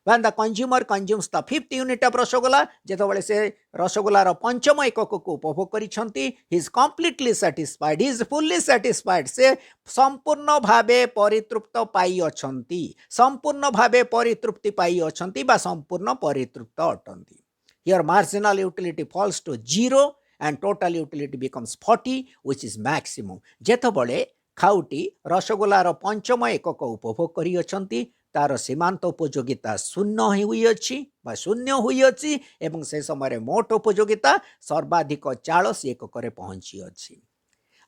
S1: When the consumer consumes the fifth unit of rasgulla, जेतबळे से रसगोल्लार पंचम एकक को उपभोग करिसंती, he is completely satisfied, he is fully satisfied. से संपूर्ण भावे परितृप्त पाई अछंती, संपूर्ण भावे परितृप्ति पाई अछंती बा संपूर्ण परितृप्त अटंती. Here marginal utility falls to 0 and total utility becomes 40, which is maximum. जेतबळे खाउटी रसगोल्लार पंचम एकक उपभोग करि अछंती तार सीमांत उपयोगिता शून्य हुई अच्छी बा शून्य हुई अच्छी एवं से समय मोट उपयोगिता सर्वाधिक 40 एकक रे पहुंची अच्छी.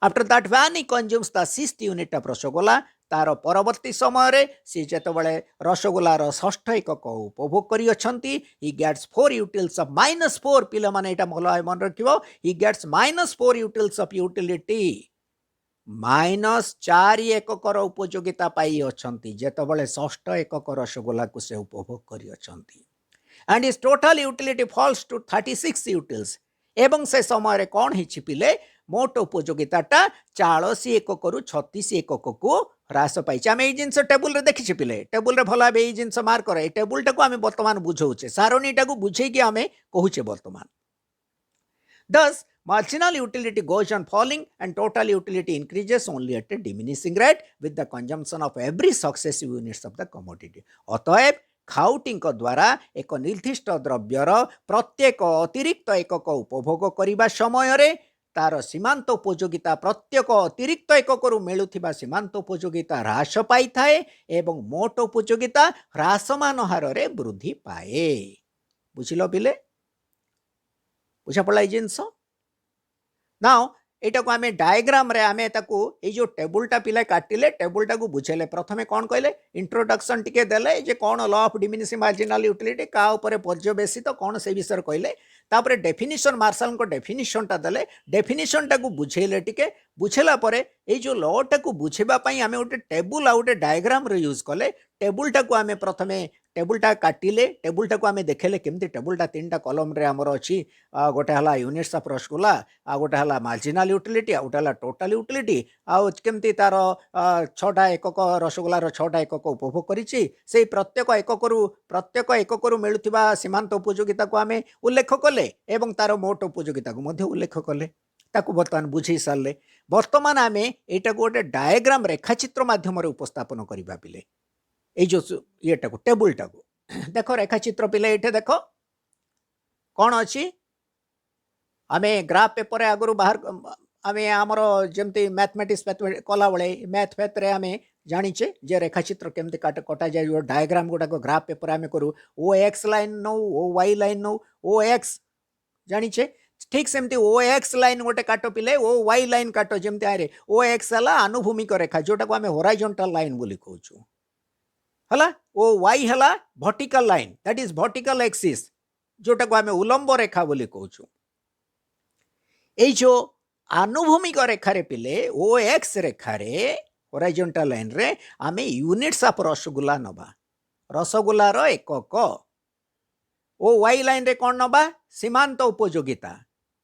S1: After that, when he consumes the sixth unit of rasgulla, तार परवर्ती समय रे से जेतबळे रसगोल्लार षष्ठ एकक उपभोग करि अछंती, he gets 4 utils of -4. पिले माने एटा भलो मन रखिबो, he gets -4 utils of utility. -4 एककर उपयोगिता पाई अछंती जेतबळे षष्ठ एकक रसगोल्ला को से उपभोग करि अछंती. And his total utility falls to 36 utils. एवं से समय रे कोन हिछि पिले मोट उपयोगिताटा 40 एकक रु 36 एकक को ह्रास पाइछि. आमे एई जिंस टेबुल रे देखिछि पिले, टेबुल रे भला बे एई जिंस मार्क करे. ए टेबुल टाको आमे वर्तमान बुझौछे, सारणी टाको बुझेई कि आमे कहूछे वर्तमान. Thus, marginal utility goes on falling and total utility increases only at a diminishing rate with the consumption of every successive units of the commodity. अतएव खाउटी द्वारा एक निर्दिष्ट द्रव्यर प्रत्येक अतिरिक्त एकक उपभोग करने समय रे तार सीमांत उपयोगिता प्रत्येक अतिरिक्त एकक मिलुथिबा सीमांत उपयोगिता ह्रास पाई थाए एवं मोट उपयोगिता ह्रासमान हार रे वृद्धि पाए. बुझिलो पिले, बुझा पड़ा जिनस. नाउ एटा को आमे डायग्राम रे आमे ताकू ए जो टेबुलटा पिला काटिले टेबुलटा को बुझेले. प्रथमे कोन कहले इंट्रोडक्शन टिके देले जे कोन law of diminishing marginal utility का ऊपर पर्यवेसित कोन से विषय कहले. तापरे डेफिनिशन मार्शल को डेफिनिशन टा देले. डेफिनिशन टा को बुझेले टिके बुझेला परे ए जो लॉ टा को बुझेबा पई आमे ओटे टेबुल आ ओटे डायग्राम रे यूज कले. टेबुलटा को आमे प्रथमे टेबुलटा काटिले. टेबुलटा को आमे देखेले केमती टेबुलटा तीनटा कॉलम रे हमर अछि. गोटे हला यूनिट्स ऑफ रसगोल्ला, आ गोटे हला मार्जिनल यूटिलिटी, आ गोटे हला टोटल यूटिलिटी, आ केमती तार 6टा एकक रसगोल्लार 6टा एकक उपभोग करिछि. सेही प्रत्येक एककरू मिलुथिबा सीमांत उपयोगिता को आमे उल्लेख कले एवं तार मोट उपयोगिता को मध्य उल्लेख कले. ताकू वर्तमान बुझी सारले. वर्तमान आमे एटा गोटे डायग्राम रेखाचित्र माध्यम रे उपस्थापन करिबा पिले. ए जो येटा को टेबुलटा को देखो रेखाचित्र पिले. एठे देखो कौन अच्छी आमे ग्राफ पेपर आगु बाहर आमे आमर जमती मैथमेटिक्स कला बेले मैथ फैथ रे आमे जानिचे जे रेखाचित्र केमती कटा जाए. डायग्राम गुड़ाक ग्राफ पेपर आमे करू. ओ एक्स लाइन नौ, ओ वाई लाइन नौ, ओ एक्स जानिचे. ठीक सेमती ओ एक्स लाइन गोटे काट पिले, ओ वाई लाइन काट जमती आरे. ओ एक्स हला आनुभूमिक रेखा जोटा को आमे होराइजोंटल लाइन बोली कहूछु हला. ओ वाई हला vertical line, that is vertical axis जोटा को आमे उलंब रेखा बोली कहूछु. ए जो आनुभूमिक रेखारे पिले ओ एक्स रेखारे होराइजंटाल लाइन रे आमे यूनिट्स ऑफ रसगुल्ला नबा रसगुल्लार एकक ओ वाई लाइन रे कौन नबा सीमांत उपयोगिता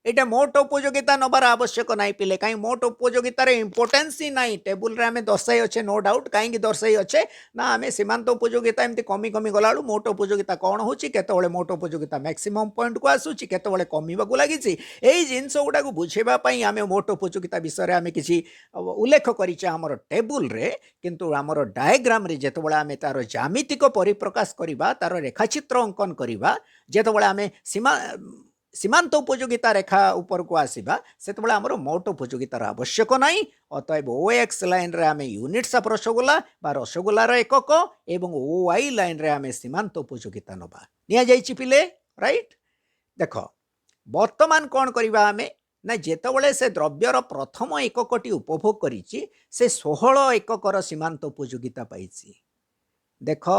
S1: एटा मोट उपयोगिता नबार आवश्यक नाई पिले कहीं मोट उपयोगितार इंपोर्टेंस ही नाई टेबुल रे आमे दर्शाई अच्छे नो डाउट कहीं दर्शाई अच्छे ना आमे सीमांत उपयोगिता एमती कमी कमी गला मोट उपयोगिता कौन होची केतबेले मोट उपयोगिता मैक्सिमम पॉइंट को आसूची केतबेले कमिबाकू लागिची एई जिंस गुडा को बुझेबा पई आमे मोट उपयोगिता विषय रे आमे किछि उल्लेख करिचे हमर टेबुल रे किंतु हमर डायग्राम रे जेतबेले आमे तार ज्यामितिक परिप्रकाश करिबा तार रेखाचित्र अंकन करिबा जेतबेले आमे सीमांत उपयोगिता रेखा ऊपर को आसीबा सेतबेले हमर मोट उपयोगितार आवश्यक नाही अतएव ओ एक्स लाइन रे आमे यूनिट्स ऑफ रसगुल्ला बा रसगुल्लार एकक एवं ओ वाई लाइन रे आमे सीमांत उपयोगिता नबा निया जाईची पिले राइट देख वर्तमान कौन करिबा आमे ना जेतबेले से द्रव्यर प्रथम एककटी उपभोग करिछि से 16 एककर सीमांत उपयोगिता पाइछि देख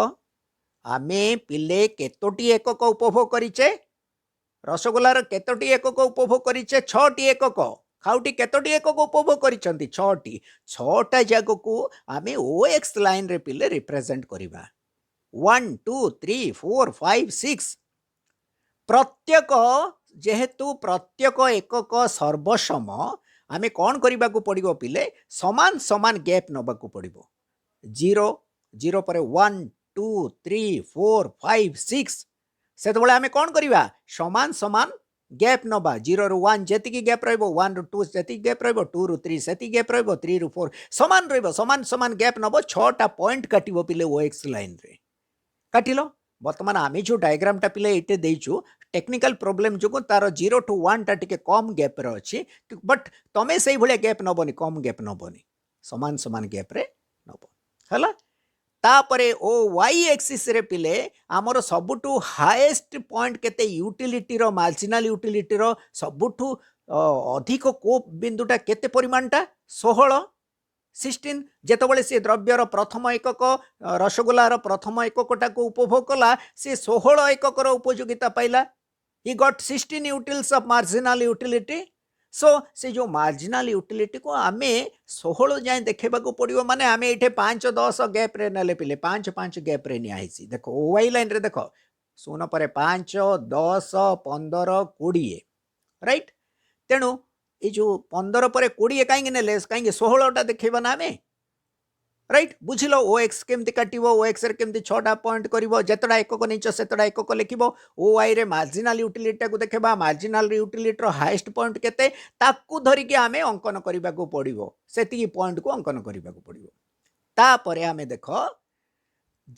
S1: आमे पिले केतोटी एकक उपभोग करिचे रसगोल्लार केतोटी एकक उपभोग करिचे 6टी एकक खाउटी केतोटी एकक उपभोग करिसंती 6टी 6टा जगह को आमे ओएक्स लाइन रे पिले रिप्रेजेंट करिबा 1 2 3 4 5 6 प्रत्येक जेहेतु प्रत्येक एकक सर्वसम आमे कौन करबा को पड़िबो पिले समान समान गैप नबा को पड़िबो 0 0 पर 1 2 3 4 5 6 सेतबेले आमे कौन करिबा समान समान गैप नबा 0 रु 1 जेतिकी गैप रहइबो 1 रु 2 जेतिकी गैप रहइबो 2 रु 3 सेति गैप रहइबो 3 रु 4 समान रहइबो समान समान गैप नबो 6टा पॉइंट काटिबो पिले ओएक्स लाइन रे काटिलो वर्तमान आमे जो डायग्राम टा पिले एटे देइछु टेक्निकल प्रॉब्लम जो तार 0 टू 1 टा टिके कम गैप रे अछि बट तमे सेही भले गैप नबोनी कम गैप नबोनी समान समान गैप रे नबो हला तापरे ओ वाई एक्सिस रे पिले आमर सबुठू हाईएस्ट पॉइंट केते यूटिलिटी रो मार्जिनल यूटिलिटी रो सबुठू अधिक को बिंदुटा केते परिमाणटा 16 जेतबेले से द्रव्यर प्रथम एकक रसगोल्लार प्रथम एककटा को उपभोग कला से 16 एककर उपयोगिता पाइला he got 16 utils of marginal utility so से जो मार्जिनल यूटिलिटी को आमे 16 जाए देखा पड़ो माने आमे इठे 5 10 गैप रे नेले पिले 5 5 गैप रे नियासी देखो ओ वाई लाइन रे देखो 0 पर 5 10 15 20 राइट तेणु ये जो 15 पर 20 कहीं नेले कहीं 16 टा देखा ना आमे राइट बुझिल ओ एक्स केमती काटिबो ओ एक्स रे केमती 6टा पॉइंट करिवो जेतडा एकक नीच सेतडा एकक लिखिबो ओ वाई रे मार्जिनल यूटिलिटी को देखबा मार्जिनल यूटिलिटी रो हाईएस्ट पॉइंट केते ताकू धरि के आमे अंकन करिबा को पड़िबो सेती पॉइंट को अंकन करिबा को पड़िबो ता परे आमे देखो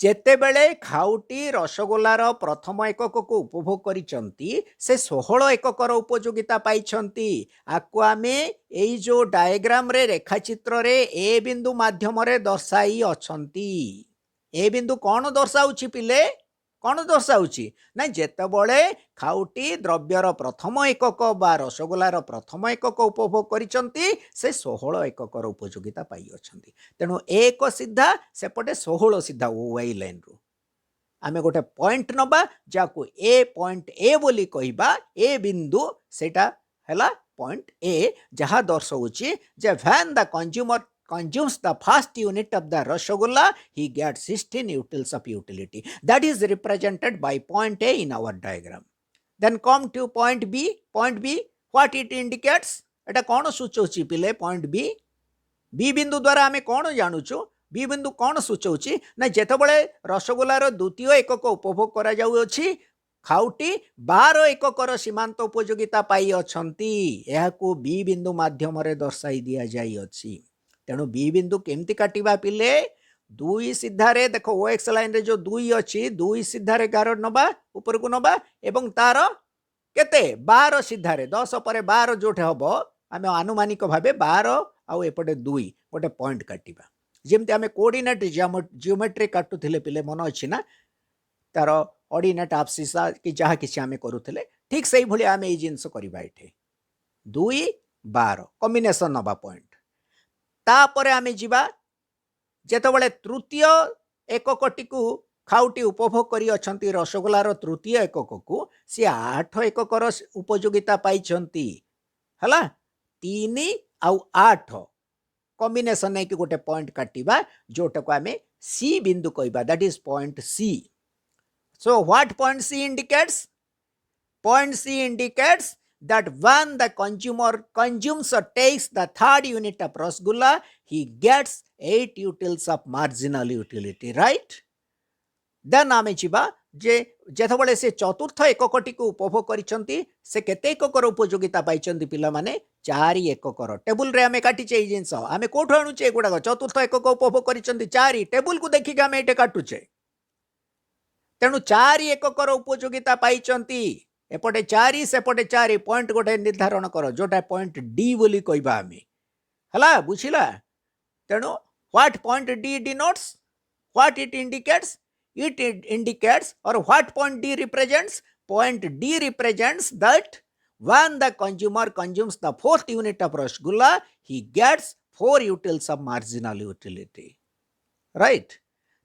S1: जेतेबेले खाउटी रसगोल्लार प्रथम एकक को उपभोग करिसंती से 16 एककर उपयोगिता पाइछंती आकु आमे एई जो डायग्राम रे रेखाचित्र रे ए बिंदु माध्यम रे दर्शाई अछंती ए बिंदु कौन दर्शाउछि पिले कौन दर्शाउछि ना जेतेबेले खाउटी द्रव्यर प्रथम एकक बा रसगोल्लार प्रथम एकक उपभोग करिसंती से 16 एककर उपयोगिता पाई अछंती तेणु एक सीधा सेपटे 16 सीधा ओ वाई लाइन रो आमे गोटे पॉइंट नबा जाको ए पॉइंट ए बोली कहिबा ए बिंदु सेटा हैला पॉइंट ए जहा दर्शाउछि जे when the consumer consumes the first unit of the rasgulla he gets 16 utils of utility that is represented by point A in our diagram then come to point B what it indicates eta kono सूचौछि पिले point B बिंदु द्वारा आमे कोन जानुछु B बिंदु कोन सूचौछि ना जेतबेले रसगोल्लार द्वितीय एकक उपभोग करा जाउ अछि खाउटी 12 एककर सीमांत उपयोगिता पाई अछंती एहाकू बी बिंदु माध्यम रे दर्शाई दिया जाई अछि तेणु बी बिंदु केमती काटिबा पिले दुई सीधारे देखो ओ एक्स लाइन रे जो दुई अछि दुई सीधारे गार नबा ऊपर को नबा एवं तार केते 12 सीधारे 10 पर 12 जोठे हबो आमे आनुमानिक भाबे 12 आउ एपटे 2 गोटे पॉइंट काटिबा जेमते आमे कोऑर्डिनेट जियोमेट्री काटुथिले पिले मन अछि ना तार ऑर्डिनेट एब्सिसा कि जहा किछि आमे करूथिले ठीक सही भली आमे ई जिंस करबा एठे 2 12 कॉम्बिनेशन नबा पॉइंट तापरे आमे जिबा जेतबेले तृतीय एककटी को खाउटी उपभोग करी अछंती रसगोल्लार तृतीय एकक को सी 8 एककर उपयोगिता पाइछंती हला 3 आउ 8 कॉम्बिनेशन नहीं कि गोटे पॉइंट काटिबा जोटा को आमे सी बिंदु कहबा, that is point C. So what point C indicates? Point C indicates that when the consumer consumes or takes the third unit of Rasgulla, he gets 8 utils of marginal utility, right? Then आमे जिबा जे जेतबळे से चतुर्थ एककटी को उपभोग करिसंती से केते एककर उपयोगिता पाइचंती पिला माने 4 एककर. टेबुल रे आमे काटी चे जिंस आमे कोठो आणुचे गुडा चतुर्थ एकक उपभोग करिसंती 4 टेबुल को देखि के आमे एटे काटुचे. तेणु 4 एककर उपयोगिता पाइचंती. एपटे 4 सेपटे 4 पॉइंट गोटे निर्धारण कर जोटा पॉइंट डी बोली कहबा आमे. हला बुझिला. तेणु what point D denotes, what it indicates? It indicates, or what point D represents? Point D represents that when the consumer consumes the fourth unit of Rasgulla, he gets 4 utils of marginal utility. Right?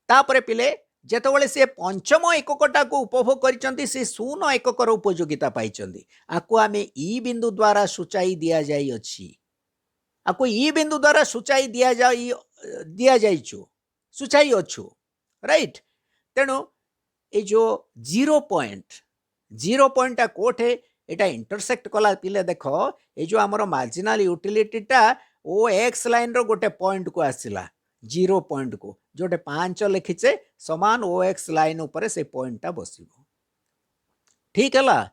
S1: तापरे पिले जेतबळे से पंचम एककटा को उपभोग करिसंती से 0 एककर उपयोगिता पाइचंती. आकु आमे ई बिंदु द्वारा सूचाई दिया जाई अछि. आकु ई बिंदु द्वारा सूचाई दिया जाइछु, सूचाई अछु. राइट? तेणु ये जो 0 पॉइंट कोठे एटा इंटरसेक्ट कला पिले देख ये जो आमर मार्जिनल यूटिलिटी टा ओ एक्स लाइन रो गोटे पॉइंट को आसिला 0 पॉइंट को जोटे 5 लिखिचे समान ओ एक्स लाइन ऊपर से पॉइंट टा बसिबो. ठीक है.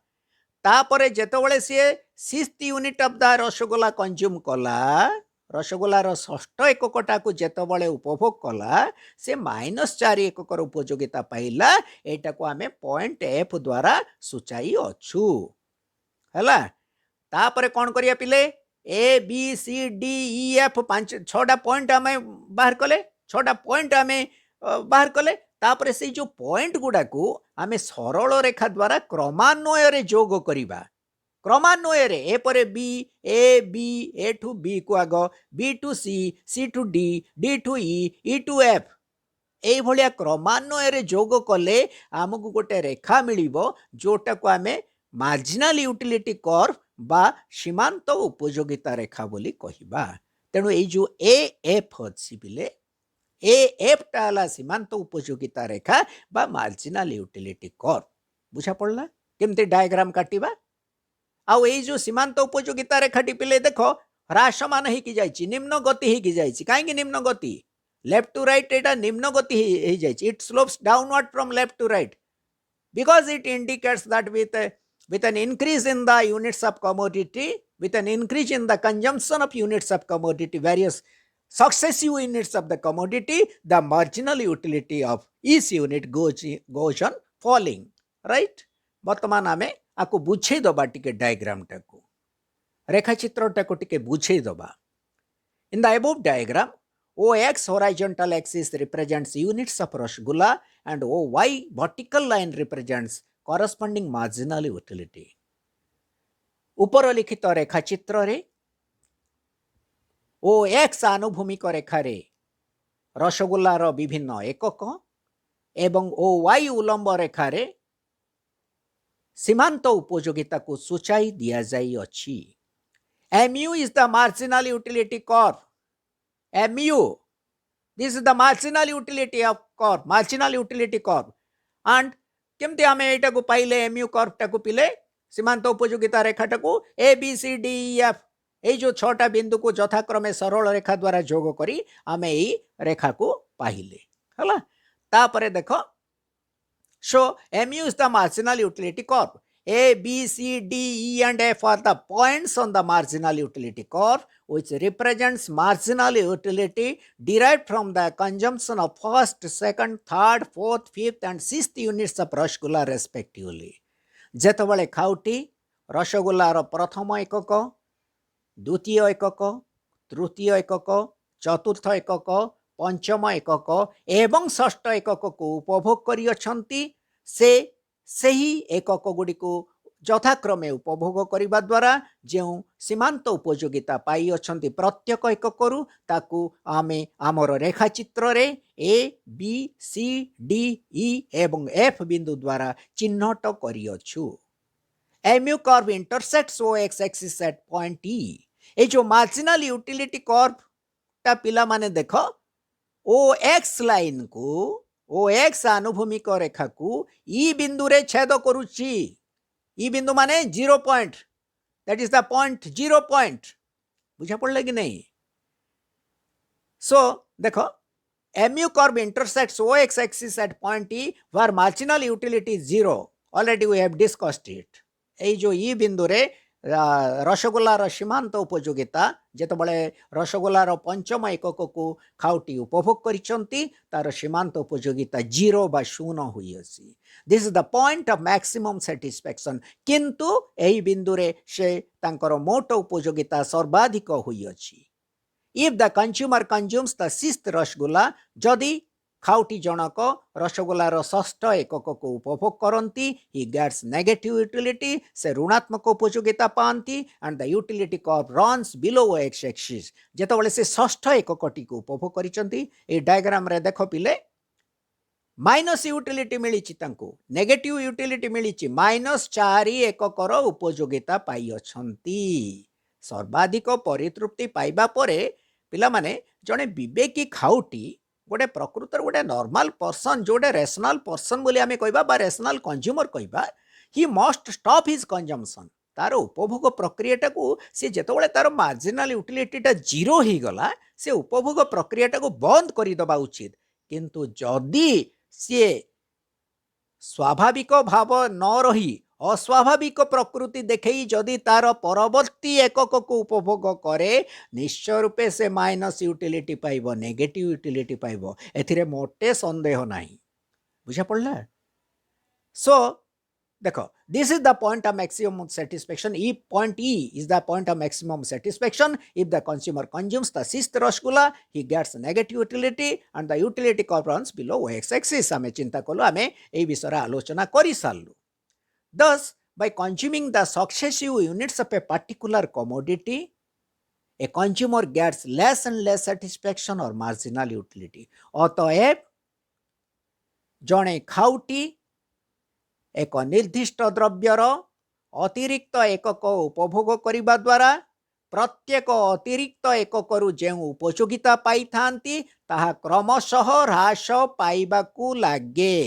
S1: तापरे जेतबळे से 6th unit of the rasgulla consume कला, रसगोलार षष्ठ एककटा को जेतबळे उपभोग कला से -4 एककर उपयोगिता पाइला. एटा को आमे पॉइंट एफ द्वारा सूचाई अछु. हला तापरे कोन करिया पिले A B C D E F 5-6टा पॉइंट आमे बाहर कले, 6टा पॉइंट आमे बाहर कले. तापरे से जो पॉइंट गुडा को आमे सरल रेखा द्वारा क्रमान्वय रे जोग करिबा. क्रमान्वय रे ए परे बी ए टू बी को आग, B to C to D to E to F ए भलिया क्रमान्वय रे जोग कले आमको गोटे रेखा मिलिबो जोटा को आमे मार्जिनल यूटिलिटी कर्व बा सीमांत उपयोगिता रेखा बोली कहिबा. तेणु ए जो ए एफ अछि बिले ए एफ टाला सीमांत उपयोगिता रेखा बा मार्जिनल यूटिलिटी कर्व. बुझा पड़ला केमते डायग्राम काटिबा. आउ ये जो सीमांत उपयोगिता रेखा टिपिले देख ह्रासमान होगी जाइए, निम्न गति होगी जाइए. कहीं निम्न गति लेफ्ट टू राइट एटा निम्न गति हो जाइए. It slopes downward from left to right because it indicates that with an increase in the units of commodity, with an increase in the consumption of units of commodity, various successive units of the commodity, the marginal utility of each unit goes on falling. Right? वर्तमान आमे आको बुझे दबा टिके diagram टाको, रेखा चित्र टाको टिके बुझे दबा. In the above diagram OX horizontal axis represents units of Rasgulla and OY vertical line represents corresponding marginal utility. ऊपर लिखित रेखा चित्र रे OX आनुभूमिक रेखा रे रसगोल्ला रो विभिन्न एकक एवं OY उलंब रेखा रे सीमांत उपयोगिता को सूचाई दिया जाई अछि. MU is the marginal utility curve. MU, this is the marginal utility of curve, marginal utility curve. And केमते आमे एटा को पाइले MU कर्व टाको पिले सीमांत उपयोगिता रेखा टाको A B C D E F ए जो 6टा बिंदु को यथाक्रमे सरल रेखा द्वारा जोग करी आमे ई रेखा को पाइले. हला तापरे देखो so MU is the marginal utility curve. A, B, C, D, E and F are the points on the marginal utility curve which represents marginal utility derived from the consumption of first, second, third, fourth, fifth and sixth units of Rasgulla respectively. जेतबळे खाउटी rasgulla रो प्रथम एकक, द्वितीय एकक, तृतीय एकक, चतुर्थ एकक, पंचम एकक एवं षष्ठ एकक को उपभोग करी अछंती. से सही एकक गुडी को यथाक्रमे उपभोग करिबा द्वारा जो सीमांत उपयोगिता पाई अछंती प्रत्येक एककरू ताकू आमे आमर रेखा चित्र रे ए बी सी डी ई एवं एफ बिंदु द्वारा चिन्हट करी अछु. MU curve intersects OX axis at point E. ये जो मार्जिनल यूटिलिटी कर्व टा पिला माने देखो ओ एक्स लाइन को ओ एक्स आनुभूमिक रेखा को ई बिंदु रे छेद करूची ई बिंदु माने 0 point that is the point 0 point बुझा पड़ले कि नहीं सो देखो MU curve intersects OX axis at point E where marginal utility is 0 already we have discussed it এই जो ই বিন্দুরে রসগোল্লার সীমান্ত উপযোগিতা যেতবে রসগোল্লার পঞ্চম একককু খাউটি উপভোগ করিছন্তি তার সীমান্ত উপযোগিতা 0 বা 0 হইয়াছি this is the point of maximum satisfaction কিন্তু এই বিন্দুরে সে তাঙ্কর মোট উপযোগিতা সর্বাধিক হইয়াছি if the consumer consumes the sixth rasgulla jodi ଖାଉଟି ଜଣକ ରସଗୋଲାର ଷଷ୍ଠ ଏକକକୁ ଉପଭୋଗ କରନ୍ତି he gets negative utility ସେ ଋଣାତ୍ମକ ଉପଯୋଗିତା ପାଆନ୍ତି and the utility curve runs below x axis ଯେତେବେଳେ ସେ ଷଷ୍ଠ ଏକକଟିକୁ ଉପଭୋଗ କରିଛନ୍ତି ଏହି ଡାଇଗ୍ରାମରେ ଦେଖ ପିଲେ ମାଇନସ୍ ୟୁଟିଲିଟି ମିଳିଛି ତାଙ୍କୁ ନେଗେଟିଭ ୟୁଟିଲିଟି ମିଳିଛି -4 ଏକକର ଉପଯୋଗିତା ପାଇଅଛନ୍ତି ସର୍ବାଧିକ ପରିତୃପ୍ତି ପାଇବା ପରେ ପିଲାମାନେ ଜଣେ ବିବେକୀ ଖାଉଟି गोटे प्रकृत गोटे नॉर्मल पर्सन जो रेशनल पर्सन बोली आमे कहबा बा रेशनल कंज्यूमर कहबा he must stop his consumption तार उपभोग प्रक्रियाटा को सी जेतबेले तार मार्जिनल यूटिलिटीटा जीरो ही गला से उपभोग प्रक्रियाटा को बंद कर दबा उचित किंतु जदि सी स्वाभाविक भाव न रही अस्वाभाविक प्रकृति देखई जदि तार परवर्ती एकक को उपभोग करे निश्चय रूपे से माइनस यूटिलिटी पाइब नेगेटिव यूटिलिटी पाइब एथिरे मोटे संदेह नहीं बुझा पड़ला सो देखो this is the point of maximum satisfaction E point E is the point of maximum satisfaction if the consumer consumes the sixth rasgulla he gets negative utility and the utility curve runs below X axis आमे चिंता कलु आमे एई विषय आलोचना करि सारलु Thus, by consuming the successive units of a particular commodity, a consumer gets less and less satisfaction or marginal utility. अतएव जणे खाउटी एक निर्दिष्ट द्रव्यर अतिरिक्त एकक उपभोग करिबा द्वारा प्रत्येक अतिरिक्त एककरु जेउ उपयोगिता पाई थांती ताहा क्रमशः ह्रास पाइबाकू लागे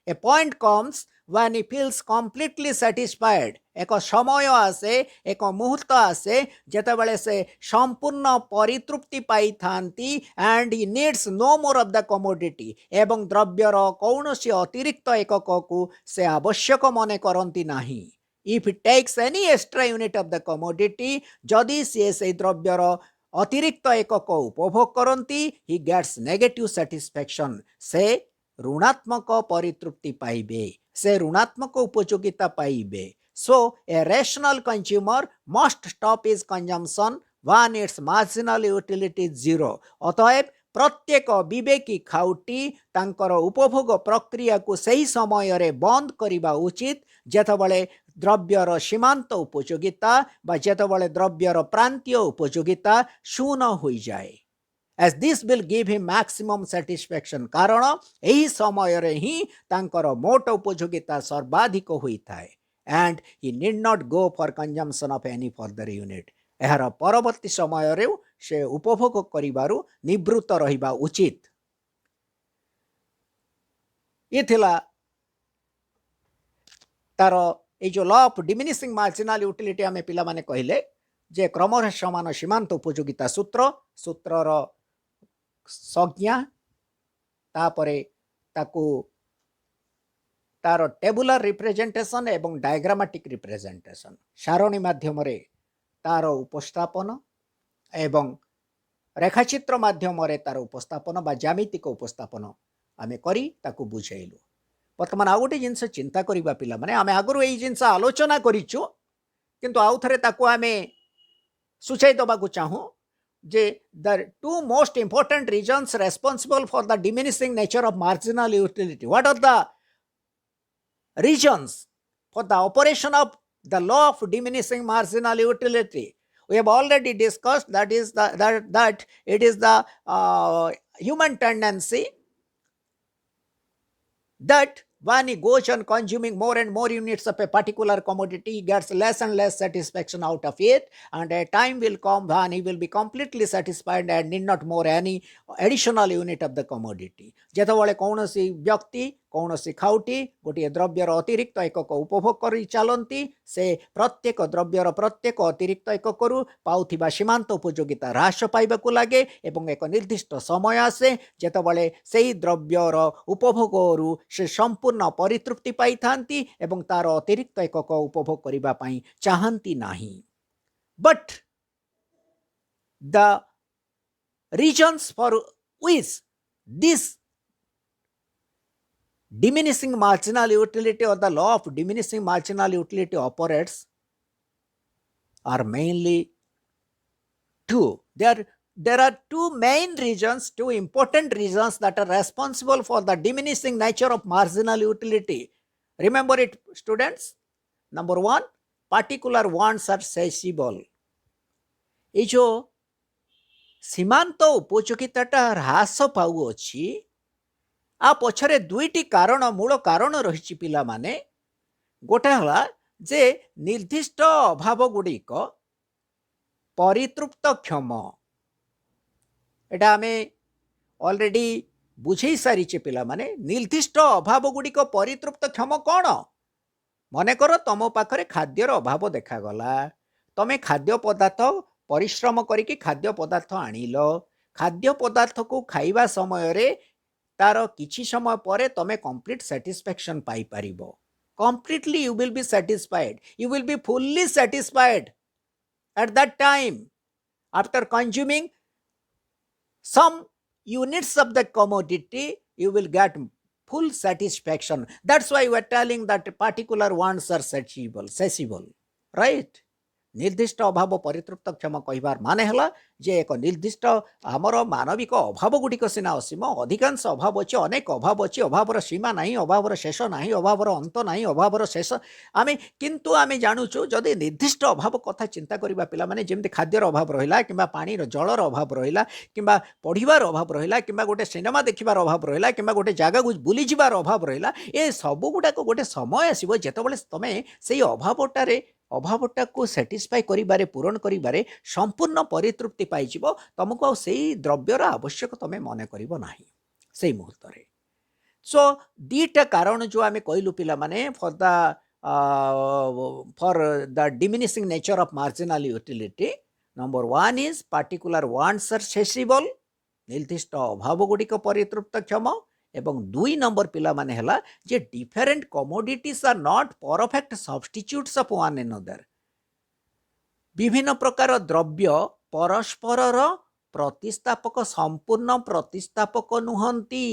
S1: A point comes when he feels completely satisfied एक समय आसे एक मुहूर्त आसे जेतेबेले से संपूर्ण परितृप्ति पाई थांती and he needs no more of the commodity एवं द्रव्यर कौनसी अतिरिक्त एकक को से आवश्यक मने करंती नाही if he takes any extra unit of the commodity जदि से द्रव्यर अतिरिक्त एकक उपभोग करंती he gets negative satisfaction से ऋणात्मक परितृप्ति पाइबे से ऋणात्मक उपयोगिता पाइबे so a rational consumer must stop his consumption when its marginal utility zero अतएव प्रत्येक विवेकी खाउटी तांकर उपभोग प्रक्रिया को सही समय रे बंद करिबा उचित जेतबेले द्रव्यर सीमांत उपयोगिता बा जेतबेले द्रव्यर प्रांतीय उपयोगिता शून्य होई जाए as this will give him maximum satisfaction कारण एही समय रे ही तांकर मोट उपयोगिता सर्वाधिक होई थाए and he need not go for consumption of any further unit एहर परवर्ती समय रे से उपभोग करिबारु निवृत्त रहिबा उचित ये थिला तार ए जो law of diminishing marginal utility आमे पिला माने कहिले जे क्रमह्रासमान सीमांत उपयोगिता सूत्रर संज्ञा तापरे ताकू तार टेबुलर रिप्रेजेंटेशन एवं डायग्रामेटिक रिप्रेजेंटेशन सारणी माध्यम रे तार उपस्थापन एवं रेखाचित्र माध्यम रे तार उपस्थापन बा ज्यामितिक उपस्थापन आमे करी ताकू बुझेलु वर्तमान आ गोटे जिनस चिंता करिबा पिला माने आमे आगरु एई जिनस आलोचना करिछु किंतु आउ थरे ताकू आमे सुचाई दबा को चाहू the two most important reasons responsible for the diminishing nature of marginal utility. What are the reasons for the operation of the law of diminishing marginal utility? We have already discussed that it is the human tendency that when he goes on consuming more and more units of a particular commodity, he gets less and less satisfaction out of it, and a time will come when he will be completely satisfied and need not more any additional unit of the commodity. ଯେତେବେଳେ କୌଣସି ବ୍ୟକ୍ତି କୌଣସି ଖାଉଟି ଗୋଟିଏ ଦ୍ରବ୍ୟର ଅତିରିକ୍ତ ଏକକ ଉପଭୋଗ କରି ଚାଲନ୍ତି, ସେ ପ୍ରତ୍ୟେକ ଦ୍ରବ୍ୟର ପ୍ରତ୍ୟେକ ଅତିରିକ୍ତ ଏକକରୁ ପାଉଥିବା ସୀମାନ୍ତ ଉପଯୋଗିତା ହ୍ରାସ ପାଇବାକୁ ଲାଗେ ଏବଂ ଏକ ନିର୍ଦ୍ଦିଷ୍ଟ ସମୟ ଆସେ ଯେତେବେଳେ ସେହି ଦ୍ରବ୍ୟର ଉପଭୋଗରୁ ସେ ସମ୍ପୂର୍ଣ୍ଣ ପରିତୃପ୍ତି ପାଇଥାନ୍ତି ଏବଂ ତାର ଅତିରିକ୍ତ ଏକକ ଉପଭୋଗ କରିବା ପାଇଁ ଚାହାନ୍ତି ନାହିଁ। But the reasons for which this diminishing marginal utility or the law of diminishing marginal utility operates are mainly two. There are two main reasons, two important reasons that are responsible for the diminishing nature of marginal utility. Remember it, students. Number one, particular wants are satiable. ये जो सीमांत उपयोगिताटा ह्रास पाउअछि आ पछरे दुईटी कारण मूल कारण रही पिला माने। गोटे हला जे निर्दिष्ट अभाव गुड़िक परितृप्त क्षम, एटा आमे ऑलरेडी बुझे सारी पिला माने। निर्दिष्ट अभाव गुड़िक परितृप्त क्षम कौन? मने कर तुम पाखरे खाद्यर अभाव देखागला, तमे खाद्य पदार्थ परिश्रम करिकी खाद्य पदार्थ आनिल, खाद्य पदार्थ को खाइबा समय रे तार किछि समय परे तमे कंप्लीट सैटिस्फैक्शन पाई परिबो। Completely you will be satisfied, you will be fully satisfied at that time after consuming some units of the commodity. You will get full satisfaction. That's why we are telling that particular wants are satiable, right? निर्दिष्ट अभाव परितृप्त क्षम कहबार माने हला जे एक निर्दिष्ट आमर मानविक अभाव गुड़िक सीना असीम, अधिकांश अभाव अच्छे, अनेक अभाव अच्छे, अभावर सीमा नहीं, अभावर शेष नहीं, अभावर अंत नहीं, अभावर शेष आमे किंतु आमे जानुचु जदि निर्दिष्ट अभाव कथा चिंता करिबा पिला माने जेमति खाद्यर अभाव रहिला किंबा पानी जलर अभाव रहिला किंबा पढ़िबार अभाव रहिला किंबा गोटे सिनेमा देखिबार अभाव रहिला किंबा गोटे जागा को बुली जिबार अभाव रहिला, ए सब गुडाक गोटे समय आसीबो जेतेबेले तमे सेही अभावटारे अभावटा को सैटिस्फाई करिबारे पूरण करिबारे संपूर्ण परितृप्ति पाइजिबो, तुमको से द्रव्यर आवश्यक तमे मने करिबो नाही से मुहूर्त रे। सो दीटा कारण जो आमे कहलु पिला माने for the diminishing nature of marginal utility, number one is particular wants are satiable, निर्दिष्ट अभाव गुड़िक परितृप्त क्षम, एवं दुई नंबर पिला माने हला जे different commodities are not perfect substitutes of one another. विभिन्न प्रकार द्रव्य परस्पर प्रतिस्थापक संपूर्ण प्रतिस्थापक नुहंती।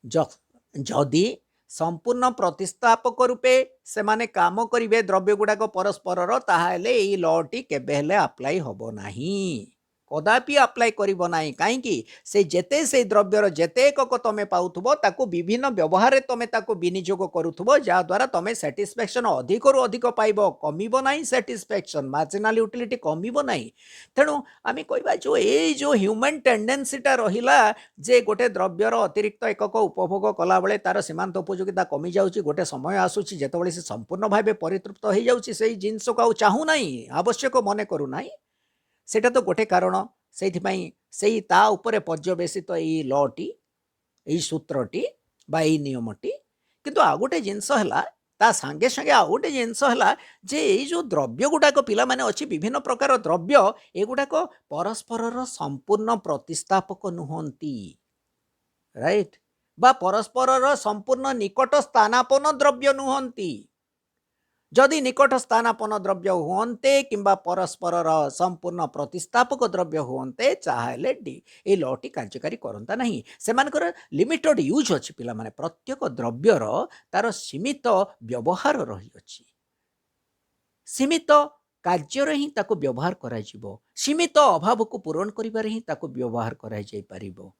S1: जदि संपूर्ण प्रतिस्थापक रूपे से माने काम करिवे द्रव्य गुड़ाक परस्पर, ताहाले एई लॉटी केबे हेले अप्लाई होबो नाही, कदापि अप्लाई करिबो नाही। काहेकि से जेते से द्रव्यर जेते एकक तमे पाउथबो ताको विभिन्न व्यवहार तमे ताको विनियोग करूथबो, जा द्वारा तमे सैटिस्फैक्शन अधिक रु अधिक पाइबो, कमिबो नाही सैटिस्फैक्शन, मार्जिनल यूटिलिटी कमिबो नाही। तेणु आमे कहबा जो ए जो ह्यूमन टेंडेंसीटा रहिला जे गोटे द्रव्यर अतिरिक्त एकक उपभोग कला बेले तार सीमांत उपयोगिता कमी जाउची, गोटे समय आसुची जेतेबेले से संपूर्ण भाबे परितृप्त हो जाउची, सेही जिंस को चाहू नाही, आवश्यक मने करू नाही, सेटा तो गोटे कारण। से ता उपरे पर्यवेसित यही लटी यही सूत्रटी बा यही नियमटी। किंतु आ गोटे जिनस है ता सांगे सांगे आ गोटे जिनस है जे यही जो द्रव्य गुड़ाक पिला माने अच्छी विभिन्न प्रकार द्रव्य एगुड़ाक परस्पर संपूर्ण प्रतिस्थापक नुहंती, राइट, बा परस्पर संपूर्ण निकट स्थानापन द्रव्य नुहंती। जदि निकट स्थानापन द्रव्य हुंते किंबा परस्पर संपूर्ण प्रतिस्थापक द्रव्य हुंते चाहे ए लटी कार्यकारी करता नहीं। सेमानकर लिमिटेड यूज अच्छी पिला माने प्रत्येक द्रव्यर तार सीमित व्यवहार रही अछि, सीमित कार्य ही ताको व्यवहार करा जिवो, सीमित अभाव को पूरण करिबारे ही ताको व्यवहार करा जाय परिबो,